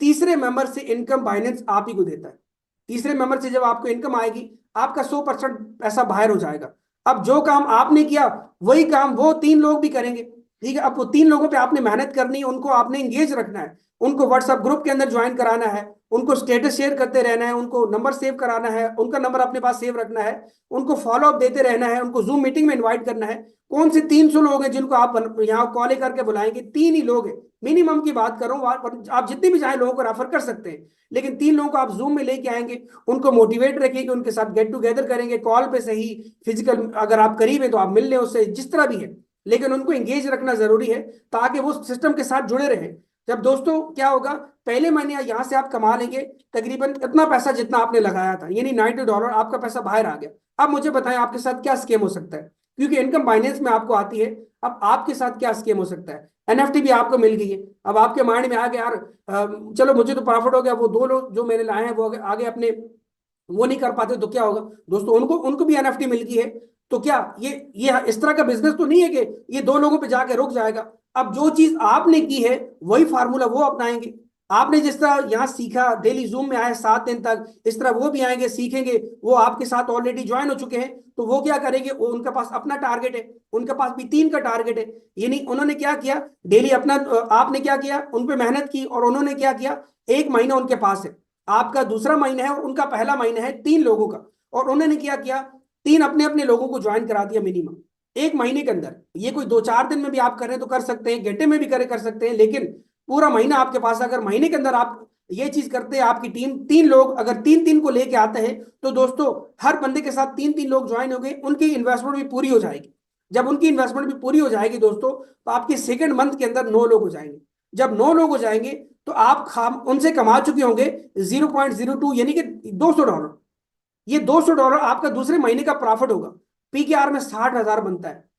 तीसरे मेंबर से इनकम बाइनेंस आप ही को देता है। तीसरे मेंबर से जब आपको इनकम आएगी, आपका 100% पैसा बाहर हो जाएगा। अब जो काम आपने किया वही काम वो 3 लोग भी करेंगे, ठीक है। अब वो 3 लोगों पे आपने मेहनत करनी है, उनको आपने इंगेज रखना है, उनको व्हाट्सएप ग्रुप के अंदर ज्वाइन कराना है, उनको स्टेटस शेयर करते रहना है, उनको नंबर सेव कराना है, उनका नंबर अपने पास सेव रखना है, उनको फॉलो अप देते रहना है, उनको जूम मीटिंग में इनवाइट करना है। कौन से 300 लोग हैं जिनको आप यहाँ कॉल करके बुलाएंगे? 3 ही लोग हैं, मिनिमम की बात कर रहा हूँ। आप जितने भी चाहे लोगों को रेफर कर सकते हैं, लेकिन 3 लोगों को आप जूम में लेके आएंगे, उनको मोटिवेट रखेंगे, उनके साथ गेट टुगेदर करेंगे, कॉल पे सही, फिजिकल अगर आप करीब है तो आप मिल लें उससे, जिस तरह भी है, लेकिन उनको एंगेज रखना जरूरी है ताकि वो सिस्टम के साथ जुड़े रहें। जब दोस्तों क्या होगा, पहले महीने यहाँ से आप कमा लेंगे तकरीबन इतना पैसा जितना आपने लगाया था, यानी $90 आपका पैसा बाहर आ गया। अब मुझे बताएं आपके साथ क्या स्कीम हो सकता है, क्योंकि इनकम बाइनेंस में आपको आती है। अब आपके साथ क्या स्कीम हो सकता है? एनएफटी भी आपको मिल गई है। अब आपके माइंड में आ गया यार चलो मुझे तो प्रॉफिट हो गया, वो 2 लोग जो मैंने लाए हैं वो आगे अपने वो नहीं कर पाते तो क्या होगा दोस्तों, उनको उनको भी एनएफटी मिल गई है। तो क्या ये इस तरह का बिजनेस तो नहीं है कि ये दो लोगों पे जाके रुक जाएगा। अब जो चीज आपने की है वही फार्मूला वो अपनाएंगे। आपने जिस तरह यहाँ सीखा, डेली जूम में आए 7 दिन तक, इस तरह वो भी आएंगे, सीखेंगे। वो आपके साथ ऑलरेडी ज्वाइन हो चुके हैं, तो वो क्या करेंगे, वो उनके पास अपना टारगेट है, उनके पास भी 3 का टारगेट है। यानी उन्होंने क्या किया, डेली अपना, आपने क्या किया, उन पे मेहनत की, और उन्होंने क्या किया, 1 महीना उनके पास है, आपका दूसरा महीना है और उनका पहला महीना है, 3 लोगों का। और उन्होंने क्या किया, 3 अपने अपने लोगों को ज्वाइन करा दिया मिनिमम 1 महीने के अंदर। ये कोई 2-4 दिन में भी आप कर रहे हैं तो कर सकते हैं, घंटे में भी कर सकते हैं, लेकिन पूरा महीना आपके पास, अगर महीने के अंदर आप ये चीज करते हैं, आपकी टीम 3 लोग अगर 3-3 को लेके आते हैं, तो दोस्तों हर बंदे के साथ 3-3 लोग ज्वाइन हो गए, उनकी इन्वेस्टमेंट भी पूरी हो जाएगी। जब उनकी इन्वेस्टमेंट भी पूरी हो जाएगी दोस्तों, तो आपके सेकंड मंथ के अंदर 9 लोग हो जाएंगे। जब 9 लोग हो जाएंगे तो आप उनसे कमा चुके होंगे 0.02 यानी कि $200। ये $200 आपका दूसरे महीने का प्रॉफिट होगा। पीकेआर में 60,000 बनता है,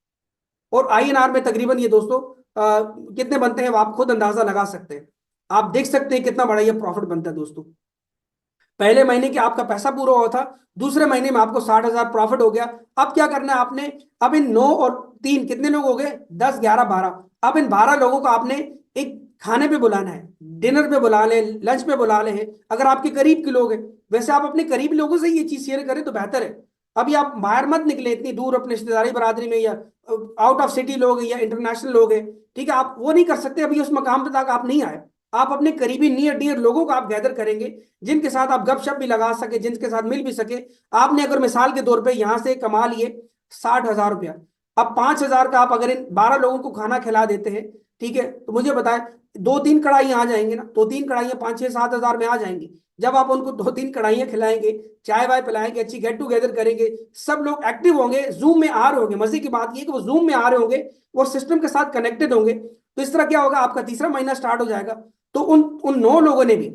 और आईएनआर में तकरीबन ये दोस्तों कितने बनते हैं वो आप खुद अंदाजा लगा सकते हैं। आप देख सकते हैं कितना बड़ा ये प्रॉफिट बनता है दोस्तों। पहले महीने के आपका पैसा पूरा हुआ था, दूसरे महीने में आपको 60,000 प्रॉफिट हो गया। अब क्या करना है आपने, अब इन 9 और 3 कितने लोग हो गए, 10, 11, 12। अब इन 12 लोगों को आपने एक खाने पे बुलाना है, डिनर पे बुला ले, लंच पे बुला ले हैं, अगर आपके करीब के लोग हैं। वैसे आप अपने करीब लोगों से ये चीज शेयर करें तो बेहतर है। अभी आप बाहर मत निकले इतनी दूर अपने रिश्तेदारी बरादरी में, या आउट ऑफ सिटी लोग हैं या इंटरनेशनल लोग हैं, ठीक है, आप वो नहीं कर सकते, अभी उस मकाम तक आप नहीं आए। आप अपने करीबी नियर डियर लोगों को आप गैदर करेंगे, जिनके साथ आप गपशप भी लगा सके, जिनके साथ मिल भी सके। आपने अगर मिसाल के तौर पे यहां से कमा लिए 60,000 रुपया, अब 5,000 का आप अगर इन 12 लोगों को खाना खिला देते हैं, ठीक है, तो मुझे बताएं 2-3 कढ़ाइयाँ आ जाएंगी ना, 2-3 कढ़ाइयाँ 5-6-7 हज़ार में आ जाएंगी। जब आप उनको 2-3 कढ़ाइयाँ खिलाएंगे, चाय वाय पिलाएंगे, अच्छी गेट टुगेदर करेंगे, सब लोग एक्टिव होंगे, जूम में आ रहे होंगे। मजे की बात यह कि वो जूम में आ रहे होंगे, वो सिस्टम के साथ कनेक्टेड होंगे। तो इस तरह क्या होगा, आपका तीसरा महीना स्टार्ट हो जाएगा। तो उन उन 9 लोगों ने भी,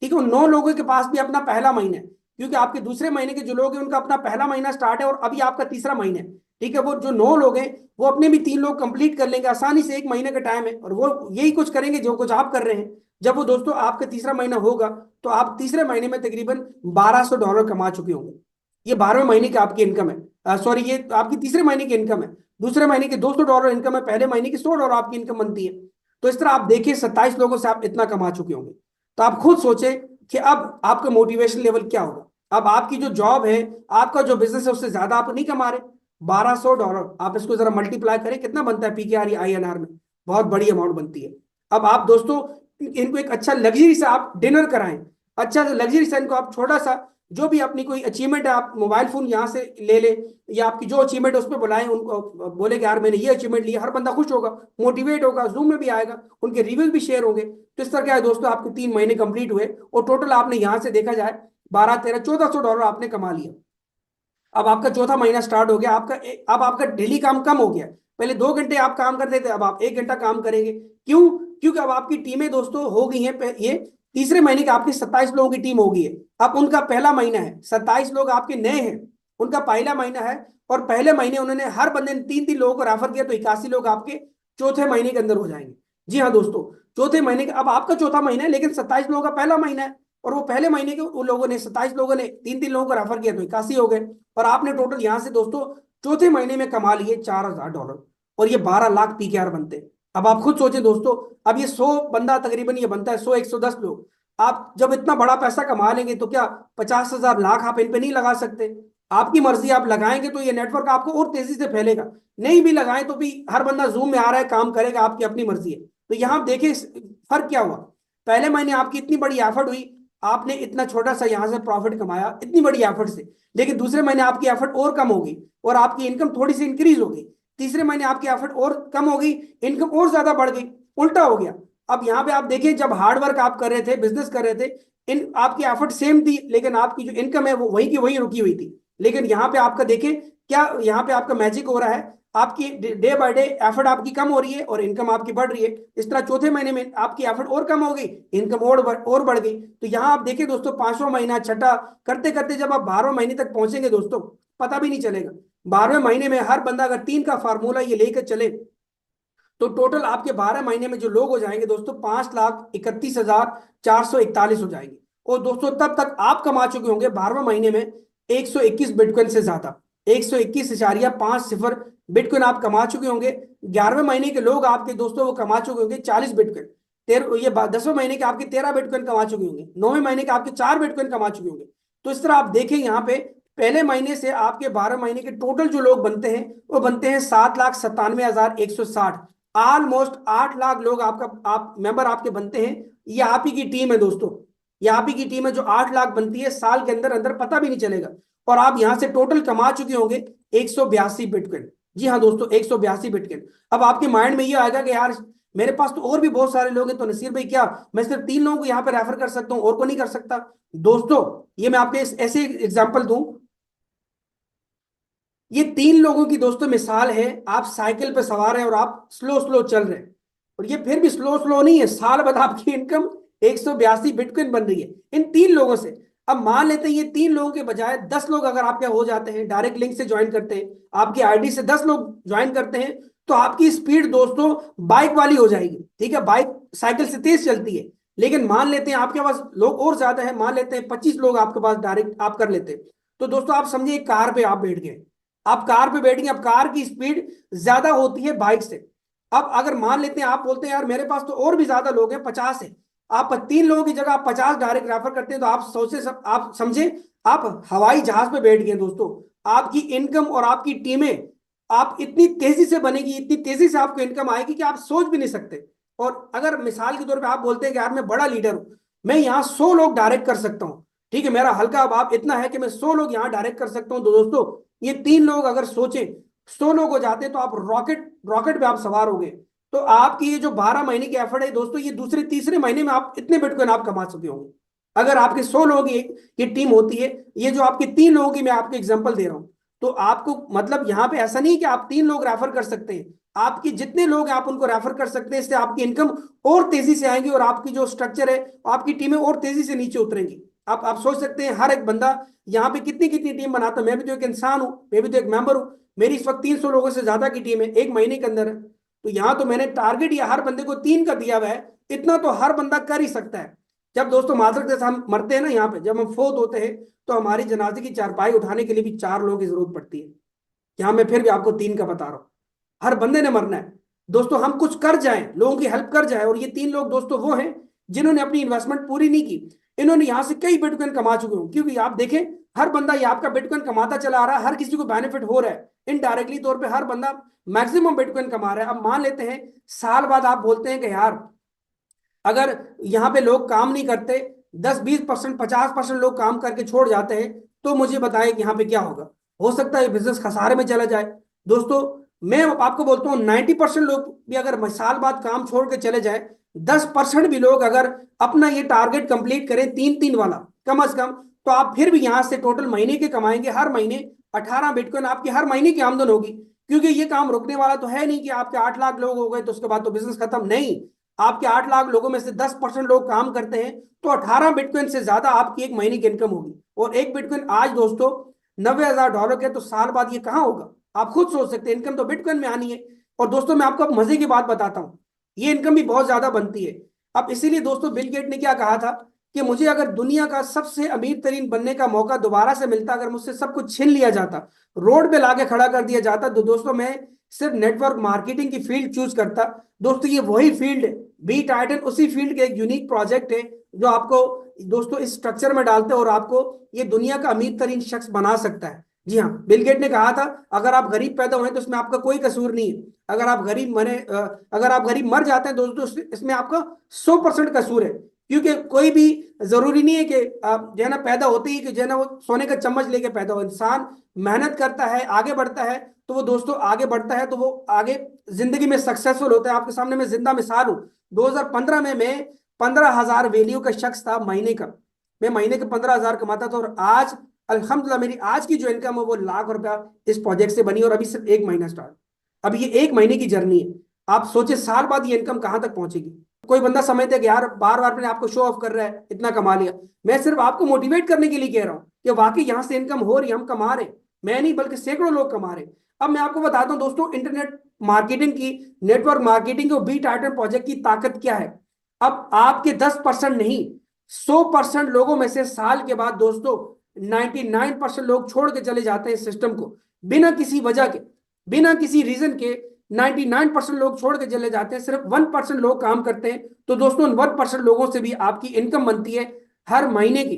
ठीक है, उन 9 लोगों के पास भी अपना पहला महीना है, क्योंकि आपके दूसरे महीने के जो लोग हैं उनका अपना पहला महीना स्टार्ट है, और अभी आपका तीसरा महीना है, ठीक है। वो जो 9 लोग हैं वो अपने भी 3 लोग कंप्लीट कर लेंगे आसानी से, 1 महीने का टाइम है, और वो यही कुछ करेंगे जो कुछ आप कर रहे हैं। जब वो दोस्तों आपका तीसरा महीना होगा, तो आप तीसरे महीने में तकरीबन $1,200 कमा चुके होंगे। ये 12वें महीने की आपकी इनकम है, सॉरी, ये आपकी तीसरे महीने की इनकम है। दूसरे महीने के $200 इनकम है, पहले महीने की $100 आपकी इनकम बनती है। तो इस तरह आप देखिए 27 लोगों से आप इतना कमा चुके होंगे। तो आप खुद सोचें कि अब आपका मोटिवेशन लेवल क्या होगा। अब आपकी जो जॉब है, आपका जो बिजनेस है, उससे ज्यादा आप नहीं कमा रहे। $1,200 आप इसको जरा मल्टीप्लाई करें, कितना बनता है पीकेआर या आईएनआर में, बहुत बड़ी अमाउंट बनती है। अब आप दोस्तों इनको एक अच्छा लग्जरी से आप डिनर कराएं, अच्छा लग्जरी से इनको आप छोटा सा जो भी अपनी कोई अचीवमेंट है, आप मोबाइल फोन यहाँ से ले ले, या आपकी जो अचीवमेंट है उस पर बुलाएं, उनको बोले कि यार मैंने ये अचीवमेंट लिया। हर बंदा खुश होगा, मोटिवेट होगा, जूम में भी आएगा, उनके रिव्यूज भी शेयर होंगे। तो इस तरह क्या है दोस्तों, आपके 3 महीने कंप्लीट हुए, और टोटल आपने यहाँ से देखा जाए 12, 13, $1,400 आपने कमा लिया। अब आपका चौथा महीना स्टार्ट हो गया, अब आपका डेली काम कम हो गया। पहले 2 घंटे आप काम करते थे, अब आप 1 घंटा काम करेंगे। क्यों? क्योंकि अब आपकी टीमें दोस्तों हो गई हैं, ये तीसरे महीने की आपकी 27 लोगों की टीम हो गई है। अब उनका पहला महीना है, 27 लोग आपके नए हैं, उनका पहला महीना है, और पहले महीने उन्होंने हर बंदे ने 3-3 लोगों को रेफर किया, तो 81 लोग आपके चौथे महीने के अंदर हो जाएंगे। जी हाँ दोस्तों, चौथे महीने का अब आपका चौथा महीना है, लेकिन 27 लोगों का पहला महीना है, और वो पहले महीने के उन लोगों ने 27 लोगों ने 3-3 लोगों को रेफर किया, तो 81 हो गए। और आपने टोटल यहां से दोस्तों चौथे महीने में कमा लिए $4,000, और ये 12 लाख पीकेआर बनते हैं। अब आप खुद सोचें दोस्तों, अब ये 100 बंदा तकरीबन ये बनता है, 100-110 लोग। आप जब इतना बड़ा पैसा कमा लेंगे, तो क्या 50,000 लाख आप इन पे नहीं लगा सकते? आपकी मर्जी, आप लगाएंगे तो ये नेटवर्क आपको और तेजी से फैलेगा, नहीं भी लगाएं तो भी हर बंदा जूम में आ रहा है, काम करेगा, आपकी अपनी मर्जी है। तो यहाँ आप देखिए फर्क क्या हुआ। पहले महीने आपकी इतनी बड़ी एफर्ट हुई, आपने इतना छोटा सा यहां से प्रॉफिट कमाया इतनी बड़ी एफर्ट से, लेकिन दूसरे महीने आपकी एफर्ट और कम हो गई, और आपकी इनकम थोड़ी सी इंक्रीज हो गई। तीसरे महीने आपकी एफर्ट और कम हो गई, इनकम और ज्यादा बढ़ गई, उल्टा हो गया। अब यहाँ पे आप देखिए, जब हार्ड वर्क आप कर रहे थे, बिजनेस कर रहे थे, इन आपकी एफर्ट सेम थी, लेकिन आपकी जो इनकम है वो वहीं की वहीं रुकी हुई थी। लेकिन यहाँ पे आपका देखिए क्या, यहाँ पे आपका मैजिक हो रहा है, आपकी डे बाय डे एफर्ट आपकी कम हो रही है और इनकम आपकी बढ़ रही है। इस तरह चौथे महीने में आपकी एफर्ट और कम हो गई, इनकम और बढ़ गई। तो यहाँ आप देखिए दोस्तों, 5वां महीना, छठा करते करते जब आप 12वें महीने तक पहुंचेंगे दोस्तों, पता भी नहीं चलेगा। 12वें महीने में हर बंदा अगर 3 का फार्मूला ये लेकर चले, तो टोटल आपके 12 महीने में जो लोग हो जाएंगे दोस्तों, 5,31,441 हो जाएंगे। और दोस्तों तब तक आप कमा चुके होंगे 12वें महीने में 121 बिटकॉइन से ज्यादा, 121.50 बिटकॉइन आप कमा चुके होंगे। 11वें महीने के लोग आपके दोस्तों वो कमा चुके होंगे 40 बिटकॉइन। ये 10वें महीने के आपके 13 बिटकॉइन कमा चुके होंगे। 9वें महीने के आपके 4 बिटकॉइन कमा चुके होंगे। तो इस तरह आप देखें यहाँ पे पहले महीने से आपके 12 महीने के टोटल जो लोग बनते हैं वो बनते हैं 7,97,160। ऑलमोस्ट 8 लाख लोग आप मेंबर आपके बनते हैं। ये आप ही की टीम है दोस्तों, ये आप ही की टीम है जो 8 लाख बनती है साल के अंदर अंदर, पता भी नहीं चलेगा। और आप यहां से टोटल कमा चुके होंगे 182 बिटकॉइन। जी हाँ दोस्तों, 182 बिटकॉइन। अब आपके माइंड में ये आएगा कि यार मेरे पास तो और भी बहुत सारे लोग हैं, तो नसीर भाई क्या मैं सिर्फ 3 लोगों को यहाँ पे रेफर कर सकता हूँ और को नहीं कर सकता? दोस्तों ये मैं आपके ऐसे एग्जांपल दूं, ये 3 लोगों की दोस्तों मिसाल है। आप साइकिल पे सवार हैं और आप स्लो स्लो चल रहे हैं, और ये फिर भी स्लो स्लो नहीं है, साल बाद आपकी इनकम 182 बिटकॉइन बन रही है इन 3 लोगों से। अब मान लेते हैं ये 3 लोगों के बजाय 10 लोग अगर आपके हो जाते हैं, डायरेक्ट लिंक से ज्वाइन करते हैं, आपकी आईडी से 10 लोग ज्वाइन करते हैं, तो आपकी स्पीड दोस्तों बाइक वाली हो जाएगी। ठीक है, बाइक साइकिल से तेज चलती है, लेकिन मान लेते हैं आपके पास लोग और ज्यादा है, मान लेते हैं 25 लोग आपके पास डायरेक्ट आप कर लेते हैं, तो दोस्तों आप समझिए कार पे आप बैठ गए, आप कार पे बैठ गए। अब कार की स्पीड ज्यादा होती है बाइक से। अब अगर मान लेते हैं आप बोलते हैं यार मेरे पास तो और भी ज्यादा लोग हैं, 50 है, आप 3 लोगों की जगह आप 50 डायरेक्ट रेफर करते हैं, तो आप सोचे आप समझे आप हवाई जहाज पे बैठ गए दोस्तों। आपकी इनकम और आपकी टीमें आप इतनी तेजी से बनेगी, इतनी तेजी से आपको इनकम आएगी कि आप सोच भी नहीं सकते। और अगर मिसाल के तौर पे आप बोलते हैं कि यार मैं बड़ा लीडर हूं, मैं यहाँ 100 लोग डायरेक्ट कर सकता हूँ, ठीक है, मेरा हल्का अभाव इतना है कि मैं 100 लोग यहाँ डायरेक्ट कर सकता हूँ, तो दोस्तों ये 3 लोग अगर सोचे 100 लोग हो जाते तो आप रॉकेट पे आप सवार हो गए। तो आपकी ये जो 12 महीने की एफर्ट है दोस्तों, ये दूसरे तीसरे महीने में आप इतने बिटकॉइन आप कमा चुके होंगे। अगर आपके 100 लोगों की ये टीम होती है, ये जो आपके 3 लोगों की मैं आपको एग्जांपल दे रहा हूं, तो आपको मतलब यहाँ पे ऐसा नहीं कि आप 3 लोग रेफर कर सकते हैं, आपके जितने लोग हैं आप उनको रेफर कर सकते हैं। इससे आपकी इनकम और तेजी से आएगी और आपकी जो स्ट्रक्चर है, आपकी टीमें और तेजी से नीचे उतरेंगी। आप सोच सकते हैं हर एक बंदा यहाँ पे कितनी कितनी टीम बनाता है। मैं भी तो एक इंसान हूं, मैं भी तो एक मेंबर हूं, मेरी इस वक्त 300 लोगों से ज्यादा की टीम है, एक महीने के अंदर है। तो यहाँ तो मैंने टारगेट या हर बंदे को 3 का दिया हुआ है, इतना तो हर बंदा कर ही सकता है। जब दोस्तों माजरत जैसे हम मरते हैं ना, यहाँ पे जब हम फोत होते हैं, तो हमारी जनाजे की चारपाई उठाने के लिए भी 4 लोगों की जरूरत पड़ती है। यहाँ मैं फिर भी आपको 3 का बता रहा हूँ, हर बंदे ने मरना है दोस्तों। हम कुछ कर जाएं, लोगों की हेल्प कर जाए, और ये 3 लोग दोस्तों वो हैं जिन्होंने अपनी इन्वेस्टमेंट पूरी नहीं की, इन्होंने यहाँ से कई बिटकॉइन कमा चुके हो। क्योंकि आप देखें हर बंदा ये आपका बिटकॉइन कमाता चला आ रहा है, हर किसी को बेनिफिट हो रहा है इनडायरेक्टली तौर पे, हर बंदा मैक्सिमम बिटकॉइन कमा रहा है। अब मान लेते हैं साल बाद आप बोलते हैं कि यार अगर यहाँ पे लोग काम नहीं करते, 10-20%, 50% लोग काम करके छोड़ जाते हैं, तो मुझे बताएं कि यहाँ पे क्या होगा। हो सकता है बिजनेस खसारे में चला जाए। दोस्तों मैं आपको बोलता हूँ 90% लोग भी अगर साल बाद काम छोड़ के चले जाए, 10% भी लोग अगर अपना ये टारगेट कंप्लीट करें 3-3 वाला कम से कम, तो आप फिर भी यहाँ से टोटल महीने के कमाएंगे हर महीने 18 बिटकॉइन आपकी हर महीने की आमदन होगी। क्योंकि ये काम रुकने वाला तो है नहीं कि आपके 8 लाख लोग हो गए तो उसके बाद तो बिजनेस खत्म, नहीं। आपके 8 लाख लोगों में से 10% लोग काम करते हैं, तो 18 बिटकॉइन से ज्यादा आपकी एक महीने की इनकम होगी। और एक बिटकॉइन आज दोस्तों $90,000 के, तो साल बाद ये कहाँ होगा आप खुद सोच सकते हैं। इनकम तो बिटकॉइन में आनी है। और दोस्तों मैं आपको मजे की बात बताता हूँ, ये इनकम भी बहुत ज्यादा बनती है। अब इसीलिए दोस्तों बिल गेट ने क्या कहा था कि मुझे अगर दुनिया का सबसे अमीर तरीन बनने का मौका दोबारा से मिलता, अगर मुझसे सब कुछ छीन लिया जाता, रोड पे लाके खड़ा कर दिया जाता, तो दोस्तों मैं सिर्फ नेटवर्क मार्केटिंग की फील्ड चूज करता। दोस्तों ये वही फील्ड है, बी टाइटन उसी फील्ड का एक यूनिक प्रोजेक्ट है जो आपको दोस्तों इस स्ट्रक्चर में डालते हैं और आपको ये दुनिया का अमीर तरीन शख्स बना सकता है। जी हाँ, बिल गेट ने कहा था अगर आप गरीब पैदा हुए तो इसमें आपका कोई कसूर नहीं है, अगर आप गरीब मर जाते हैं दोस्तों इसमें आपका 100% कसूर है। क्योंकि कोई भी जरूरी नहीं है कि जो है ना पैदा होते ही कि जो है ना वो सोने का चम्मच लेके पैदा हो। इंसान मेहनत करता है, आगे बढ़ता है, तो वो दोस्तों आगे बढ़ता है तो वो आगे जिंदगी में सक्सेसफुल होता है। आपके सामने मैं जिंदा मिसाल हूँ। 2015 में मैं 15,000 वैल्यू का शख्स था, महीने का मैं महीने के 15,000 कमाता था, और आज अल्हम्दुलिल्लाह मेरी आज की जो इनकम है वो ₹1,00,000 इस प्रोजेक्ट से बनी, और अभी सिर्फ 1 महीना स्टार्ट, अभी ये 1 महीने की जर्नी है। आप सोचे साल बाद ये इनकम कहां तक पहुंचेगी। कोई बंदा समझते कि यार बार बार मैंने आपको शो ऑफ कर रहा है, इतना कमा लिया। मैं सिर्फ आपको मोटिवेट करने के लिए कह रहा हूं कि वाकई यहां से इनकम हो रही है, हम कमा रहे, मैं नहीं बल्कि सैकड़ों लोग कमा रहे। अब मैं आपको बताता हूं दोस्तों इंटरनेट मार्केटिंग की, नेटवर्क मार्केटिंग और बी टाइटन प्रोजेक्ट की ताकत क्या है। अब आपके 10% नहीं, 100% लोगों में से साल के बाद दोस्तों 99% लोग छोड़ के चले जाते हैं सिस्टम को, बिना किसी वजह के, बिना किसी रीजन के 99% लोग छोड़ के चले जाते हैं, सिर्फ 1% लोग काम करते हैं। तो दोस्तों 1% लोगों से भी आपकी इनकम बनती है हर महीने की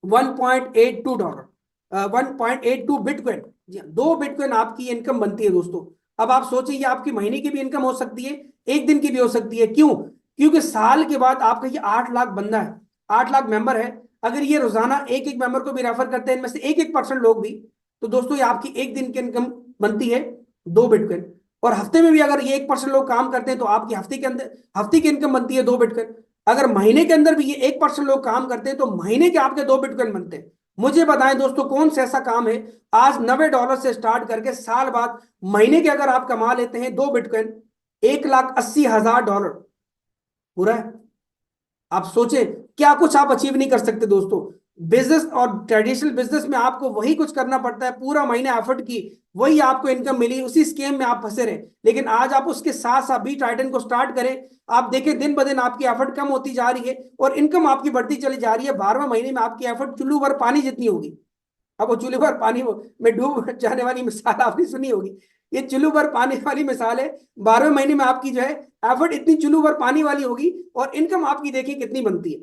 $1.82, 1.82 बिटकॉइन। जी हाँ, 2 बिटकॉइन आपकी इनकम बनती है दोस्तों। अब आप सोचिए ये आपकी महीने की भी इनकम हो सकती है, एक दिन की भी हो सकती है। क्यों? क्योंकि साल के बाद आपका ये 8 लाख बंदा है, 8 लाख मेंबर है, अगर ये रोजाना एक एक मेंबर को भी रेफर करते हैं, इनमें से एक एक परसेंट लोग भी, तो दोस्तों ये आपकी एक दिन की इनकम बनती है 2 बिटकॉइन। और हफ्ते में भी अगर ये 1% लोग काम करते हैं तो आपकी हफ्ते की इनकम बनती है 2 बिटकॉइन। अगर महीने के अंदर भी ये 1% लोग काम करते हैं तो महीने के आपके 2 बिटकॉइन बनते हैं। मुझे बताएं दोस्तों कौन सा ऐसा काम है आज $90 से स्टार्ट करके साल बाद महीने के अगर आप कमा लेते हैं 2 बिटकॉइन, $1,80,000 पूरा है। आप सोचे क्या कुछ आप अचीव नहीं कर सकते दोस्तों। बिजनेस और ट्रेडिशनल बिजनेस में आपको वही कुछ करना पड़ता है, पूरा महीने एफर्ट की, वही आपको इनकम मिली, उसी स्कीम में आप फंसे रहे। लेकिन आज आप उसके साथ साथ बी टाइटन को स्टार्ट करें, आप देखें दिन ब दिन आपकी एफर्ट कम होती जा रही है और इनकम आपकी बढ़ती चली जा रही है। 12वें महीने में आपकी एफर्ट चुल्लू भर पानी जितनी होगी। अब वो चुल्लू भर पानी में डूब जाने वाली मिसाल आपने सुनी होगी, ये चुल्लू भर पानी वाली मिसाल है। 12वें महीने में आपकी जो है एफर्ट इतनी चुल्लू भर पानी वाली होगी और इनकम आपकी देखिए कितनी बनती है।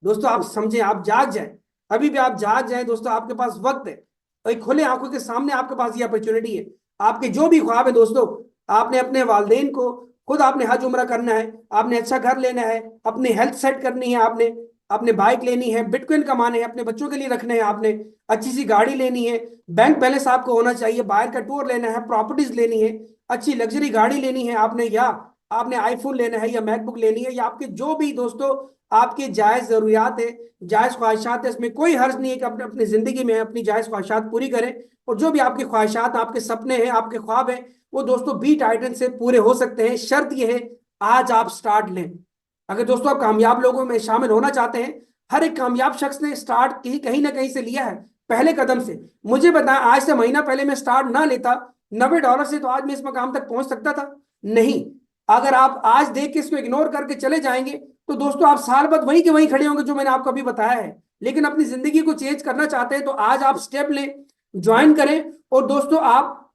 दोस्तों आप समझें, आप जाग जाए, अभी भी आप जाग जाए दोस्तों, आपके पास वक्त है और खुले आंखों के सामने आपके पास ये अपॉर्चुनिटी है। आपके जो भी ख्वाब है दोस्तों, आपने अपने वालिदैन को, खुद आपने हज उम्रा करना है, आपने अच्छा घर लेना है, अपनी हेल्थ सेट करनी है, आपने अपने बाइक लेनी है, बिटकॉइन कमाने हैं, अपने बच्चों के लिए रखने हैं, आपने अच्छी सी गाड़ी लेनी है, बैंक बैलेंस आपको होना चाहिए, बाहर का टूर लेना है, प्रॉपर्टीज लेनी है, अच्छी लग्जरी गाड़ी लेनी है आपने, या आपने आईफोन लेना है या मैकबुक लेनी है, या आपके जो भी दोस्तों आपकी जायज जरूरियात है, जायज ख्वाहिशात है, इसमें कोई हर्ज नहीं है कि अपने अपनी जिंदगी में अपनी जायज ख्वाहिशात पूरी करें। और जो भी आपकी ख्वाहिशात, आपके सपने हैं, आपके ख्वाब हैं, वो दोस्तों बी टाइटन से पूरे हो सकते हैं। शर्त यह है आज आप स्टार्ट लें। अगर दोस्तों आप कामयाब लोगों में शामिल होना चाहते हैं, हर एक कामयाब शख्स ने स्टार्ट कहीं ना कहीं से लिया है, पहले कदम से। मुझे बताएं आज से महीना पहले मैं स्टार्ट ना लेता $90 से, तो आज मैं इस मकाम तक पहुंच सकता था? नहीं। अगर आप आज देख के इसको इग्नोर करके चले जाएंगे तो दोस्तों आप साल बाद वहीं के वहीं खड़े होंगे जो मैंने आपको अभी बताया है। लेकिन अपनी जिंदगी को चेंज करना चाहते हैं तो आज आप स्टेप लें, ज्वाइन करें। और दोस्तों आप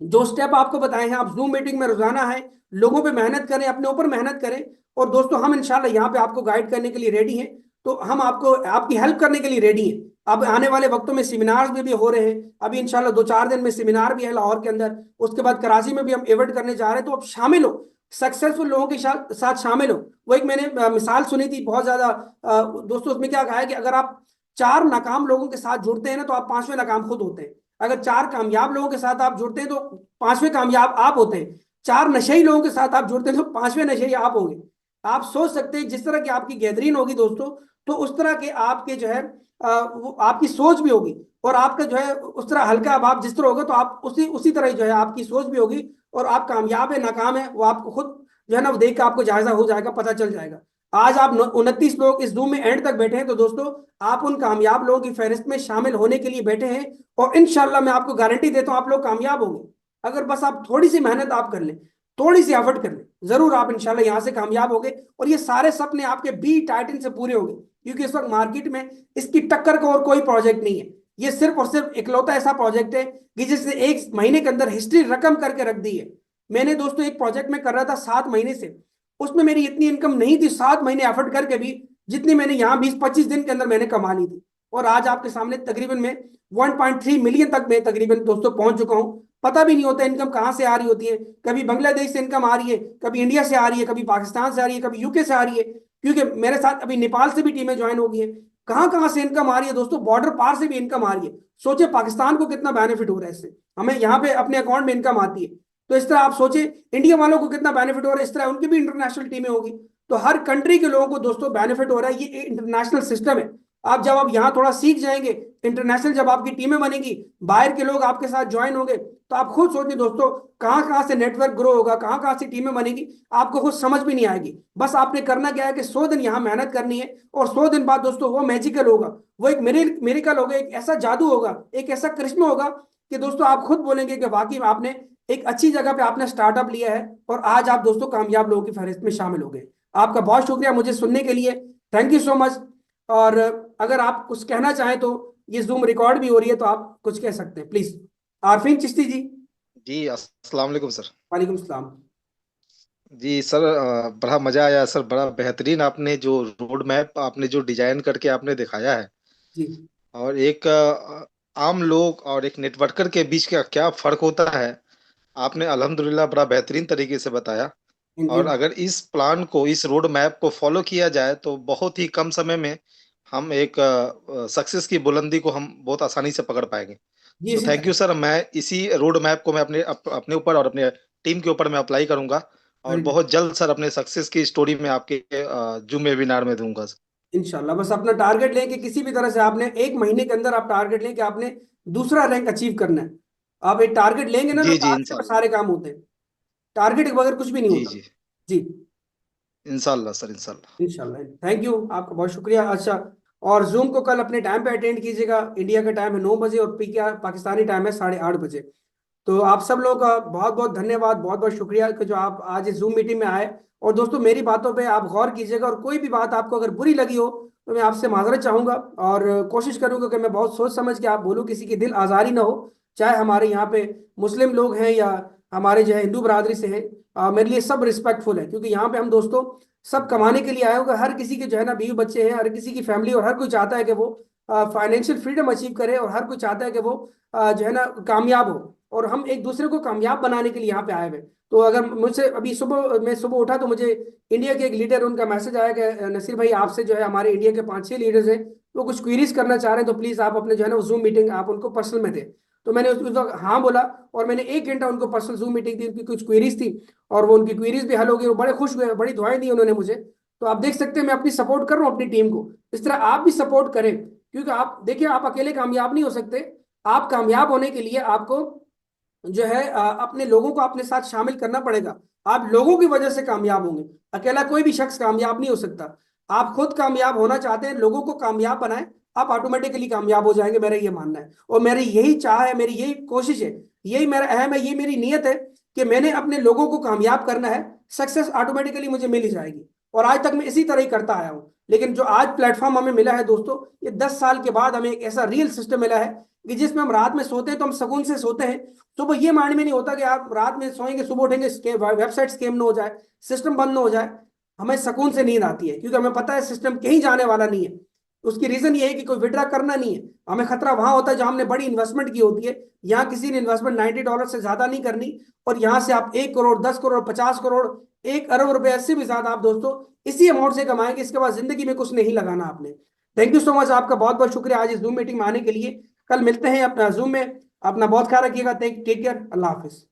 जो स्टेप आपको बताए हैं, आप जूम मीटिंग में रोजाना है, लोगों पे मेहनत करें, अपने ऊपर मेहनत करें। और दोस्तों हम इंशाल्लाह यहाँ पे आपको गाइड करने के लिए रेडी हैं, तो हम आपको आपकी हेल्प करने के लिए रेडी हैं। अब आने वाले वक्तों में सेमिनार्स भी हो रहे हैं, अभी इंशाल्लाह 2-4 दिन में सेमिनार भी है लाहौर के अंदर, उसके बाद कराची में भी हम इवेंट करने जा रहे हैं। तो आप शामिल हो, सक्सेसफुल लोगों के साथ शामिल हो। वो एक मैंने मिसाल सुनी थी बहुत ज्यादा दोस्तों, उसमें क्या कहा है कि अगर आप 4 नाकाम लोगों के साथ जुड़ते हैं ना तो आप 5वें नाकाम खुद होते हैं। अगर 4 कामयाब लोगों के साथ आप जुड़ते हैं तो 5वें कामयाब आप होते हैं। 4 नशेई लोगों के साथ आप जुड़ते हैं तो 5वें नशेई आप होंगे। आप सोच सकते हैं जिस तरह की आपकी गैदरिंग होगी दोस्तों, तो उस तरह के आपके जो है वो आपकी सोच भी होगी, और आपका जो है उस तरह हल्का, अब आप जिस तरह होगा तो आप उसी तरह जो है आपकी सोच भी होगी। और आप कामयाब है नाकाम है वो आपको खुद जो है ना वो देख के आपको जायजा हो जाएगा, पता चल जाएगा। आज आप 29 लोग इस जूम में एंड तक बैठे हैं, तो दोस्तों आप उन कामयाब लोगों की फहरिस्त में शामिल होने के लिए बैठे हैं। और इंशाल्लाह मैं आपको गारंटी देता हूं आप लोग कामयाब होंगे। अगर बस आप थोड़ी सी मेहनत आप कर लें, थोड़ी सी एफर्ट कर लें, जरूर आप इंशाल्लाह यहां से कामयाब होंगे। और ये सारे सपने आपके बी टाइटन से पूरे होंगे, क्योंकि इस वक्त मार्केट में इसकी टक्कर का और कोई प्रोजेक्ट नहीं है। ये सिर्फ और सिर्फ इकलौता ऐसा प्रोजेक्ट है कि जिसने 1 महीने के अंदर हिस्ट्री रकम करके रख दी है। मैंने दोस्तों एक प्रोजेक्ट में कर रहा था 7 महीने से, उसमें मेरी इतनी इनकम नहीं थी 7 महीने एफर्ट करके भी, जितनी मैंने यहाँ 20-25 दिन के अंदर मैंने कमा ली थी। और आज आपके सामने तकरीबन मैं 1.3 मिलियन तक मैं तकरीबन दोस्तों पहुंच चुका हूँ। पता भी नहीं होता इनकम कहाँ से आ रही होती है, कभी बांग्लादेश से इनकम आ रही है, कभी इंडिया से आ रही है, कभी पाकिस्तान से आ रही है, कभी यूके से आ रही है, क्योंकि मेरे साथ अभी नेपाल से भी टीमें ज्वाइन हो गई है। कहाँ कहाँ से इनकम आ रही है दोस्तों, बॉर्डर पार से भी इनकम आ रही है। सोचे पाकिस्तान को कितना बेनिफिट हो रहा है इससे, हमें यहाँ पे अपने अकाउंट में इनकम आती है। तो इस तरह आप सोचे इंडिया वालों को कितना बेनिफिट हो रहा है, इस तरह उनकी भी इंटरनेशनल टीमें होगी। तो हर कंट्री के लोगों को दोस्तों बेनिफिट हो रहा है। ये इंटरनेशनल सिस्टम है। आप जब आप यहाँ थोड़ा सीख जाएंगे, इंटरनेशनल जब आपकी टीमें बनेंगी, बाहर के लोग आपके साथ ज्वाइन होंगे, तो आप खुद सोचिए दोस्तों कहाँ कहाँ से नेटवर्क ग्रो होगा, कहाँ कहाँ से टीमें बनेगी, आपको खुद समझ भी नहीं आएगी। बस आपने करना क्या है कि 100 दिन यहाँ मेहनत करनी है, और 100 दिन बाद दोस्तों वो मैजिकल होगा, वो एक मेरिकल होगा, एक ऐसा जादू होगा, एक ऐसा करिश्मा होगा कि दोस्तों आप खुद बोलेंगे कि वाकई आपने एक अच्छी जगह पे आपने स्टार्टअप लिया है, और आज आप दोस्तों कामयाब लोगों की फहरिस्त में शामिल हो गए। आपका बहुत शुक्रिया मुझे सुनने के लिए। Thank you so much. और अगर आप कुछ कहना चाहें तो ये जूम रिकॉर्ड भी हो रही है, तो आप कुछ कह सकते हैं प्लीज। आरफीन चिश्ती जी। जी अस्सलाम वालेकुम सर। वालेकुम सलाम। जी सर, बड़ा मजा आया सर, बड़ा बेहतरीन आपने जो रोड मैप आपने जो डिजाइन करके आपने दिखाया है। जी और एक आम लोग और एक नेटवर्कर के बीच का क्या फर्क होता है, आपने अल्हम्दुलिल्लाह बड़ा बेहतरीन तरीके से बताया। Thank you. और अगर इस प्लान को, इस रोड मैप को फॉलो किया जाए तो बहुत ही कम समय में हम एक सक्सेस की बुलंदी को हम बहुत आसानी से पकड़ पाएंगे। जी तो इसी थैंक तरह। यू सर, मैं इसी रोड मैप को मैं अपने ऊपर और अपने टीम के ऊपर मैं अप्लाई करूंगा। और वेरी बहुत जल्द सर अपने सक्सेस की स्टोरी में आपके जूम वेबिनार में दूंगा सर। इंशाल्लाह। बस अपना टारगेट लें कि किसी भी तरह से आपने 1 महीने के अंदर आप टारगेट लें कि आपने दूसरा रैंक अचीव करना है। आप एक टारगेट लेंगे ना, तो जी जी टारगेट पर इंशाल्लाह। सारे काम होते हैं। टारगेट के बगैर कुछ भी नहीं जी होता। जी जी इंशाल्लाह सर, इंशाल्लाह। इंशाल्लाह। थैंक यू, आपका बहुत शुक्रिया। अच्छा, और जूम को कल अपने टाइम पे अटेंड कीजिएगा। इंडिया का टाइम है 9 बजे और पीके पाकिस्तानी टाइम है 8:30 बजे। तो आप सब लोग का बहुत बहुत धन्यवाद, बहुत बहुत शुक्रिया कि जो आप आज इस जूम मीटिंग में आए। और दोस्तों, मेरी बातों पे आप गौर कीजिएगा, और कोई भी बात आपको अगर बुरी लगी हो तो मैं आपसे माजरत चाहूंगा, और कोशिश करूंगा कि मैं बहुत सोच समझ के आप बोलूँ, किसी की दिल आज़ारी ना हो। चाहे हमारे यहाँ पे मुस्लिम लोग हैं या हमारे जो है हिंदू बरादरी से हैं, मेरे लिए सब रिस्पेक्टफुल है, क्योंकि यहाँ पे हम दोस्तों सब कमाने के लिए आए होंगे। हर किसी के जो है ना बीवी बच्चे हैं, हर किसी की फैमिली, और हर कोई चाहता है कि वो फाइनेंशियल फ्रीडम अचीव करे, और हर कोई चाहता है कि वो जो है ना कामयाब हो। और हम एक दूसरे को कामयाब बनाने के लिए यहाँ पे आए हुए। तो अगर मुझसे अभी सुबह, मैं सुबह उठा तो मुझे इंडिया के एक लीडर, उनका मैसेज आया कि नसीर भाई, आपसे जो है हमारे इंडिया के 5-6 लीडर्स हैं, वो कुछ क्वेरीज करना चाह रहे हैं, तो प्लीज आप अपने जो है ना जूम मीटिंग आप उनको पर्सनल में दें। तो मैंने उस वक्त हाँ बोला, और मैंने 1 घंटा उनको पर्सनल जूम मीटिंग दी। उनकी कुछ क्वेरीज थी, और वो उनकी क्वेरीज भी हल हो गई। वो बड़े खुश हुए, बड़ी दुआएं दी उन्होंने मुझे। तो आप देख सकते हैं मैं अपनी सपोर्ट कर रहा हूँ अपनी टीम को। इस तरह आप भी सपोर्ट करें, क्योंकि आप देखिए, आप अकेले कामयाब नहीं हो सकते। आप कामयाब होने के लिए आपको जो है अपने लोगों को अपने साथ शामिल करना पड़ेगा। आप लोगों की वजह से कामयाब होंगे। अकेला कोई भी शख्स कामयाब नहीं हो सकता। आप खुद कामयाब होना चाहते हैं, लोगों को कामयाब बनाएं, आप ऑटोमेटिकली कामयाब हो जाएंगे। मेरा ये मानना है, और मेरी यही चाह है, मेरी यही कोशिश है, यही मेरा अहम है, ये मेरी नीयत है कि मैंने अपने लोगों को कामयाब करना है। सक्सेस ऑटोमेटिकली मुझे मिल ही जाएगी। और आज तक मैं इसी तरह ही करता आया हूँ। लेकिन जो आज प्लेटफॉर्म हमें मिला है दोस्तों, ये 10 साल के बाद हमें एक ऐसा रियल सिस्टम मिला है कि जिसमें हम रात में सोते हैं तो हम सुकून से सोते हैं। सुबह ये मायने में नहीं होता कि आप रात में सोएंगे, सुबह उठेंगे वेबसाइट स्कैम ना हो जाए, सिस्टम बंद ना हो जाए। हमें सुकून से नींद आती है, क्योंकि हमें पता है सिस्टम कहीं जाने वाला नहीं है। उसकी रीजन ये है कि कोई विड्रा करना नहीं है। हमें खतरा वहां होता है जहां हमने बड़ी इन्वेस्टमेंट की होती है। यहाँ किसी ने इन्वेस्टमेंट $90 से ज्यादा नहीं करनी। और यहाँ से आप 1 करोड़, 10 करोड़, 50 करोड़, 1 अरब रुपए से भी ज्यादा आप दोस्तों इसी अमाउंट से कमाएंगे। इसके बाद जिंदगी में कुछ नहीं लगाना आपने। थैंक यू सो मच, आपका बहुत बहुत शुक्रिया आज इस जूम मीटिंग में आने के लिए। कल मिलते हैं अपना जूम में। अपना बहुत ख्याल रखिएगा। Take care. अल्लाह हाफिज।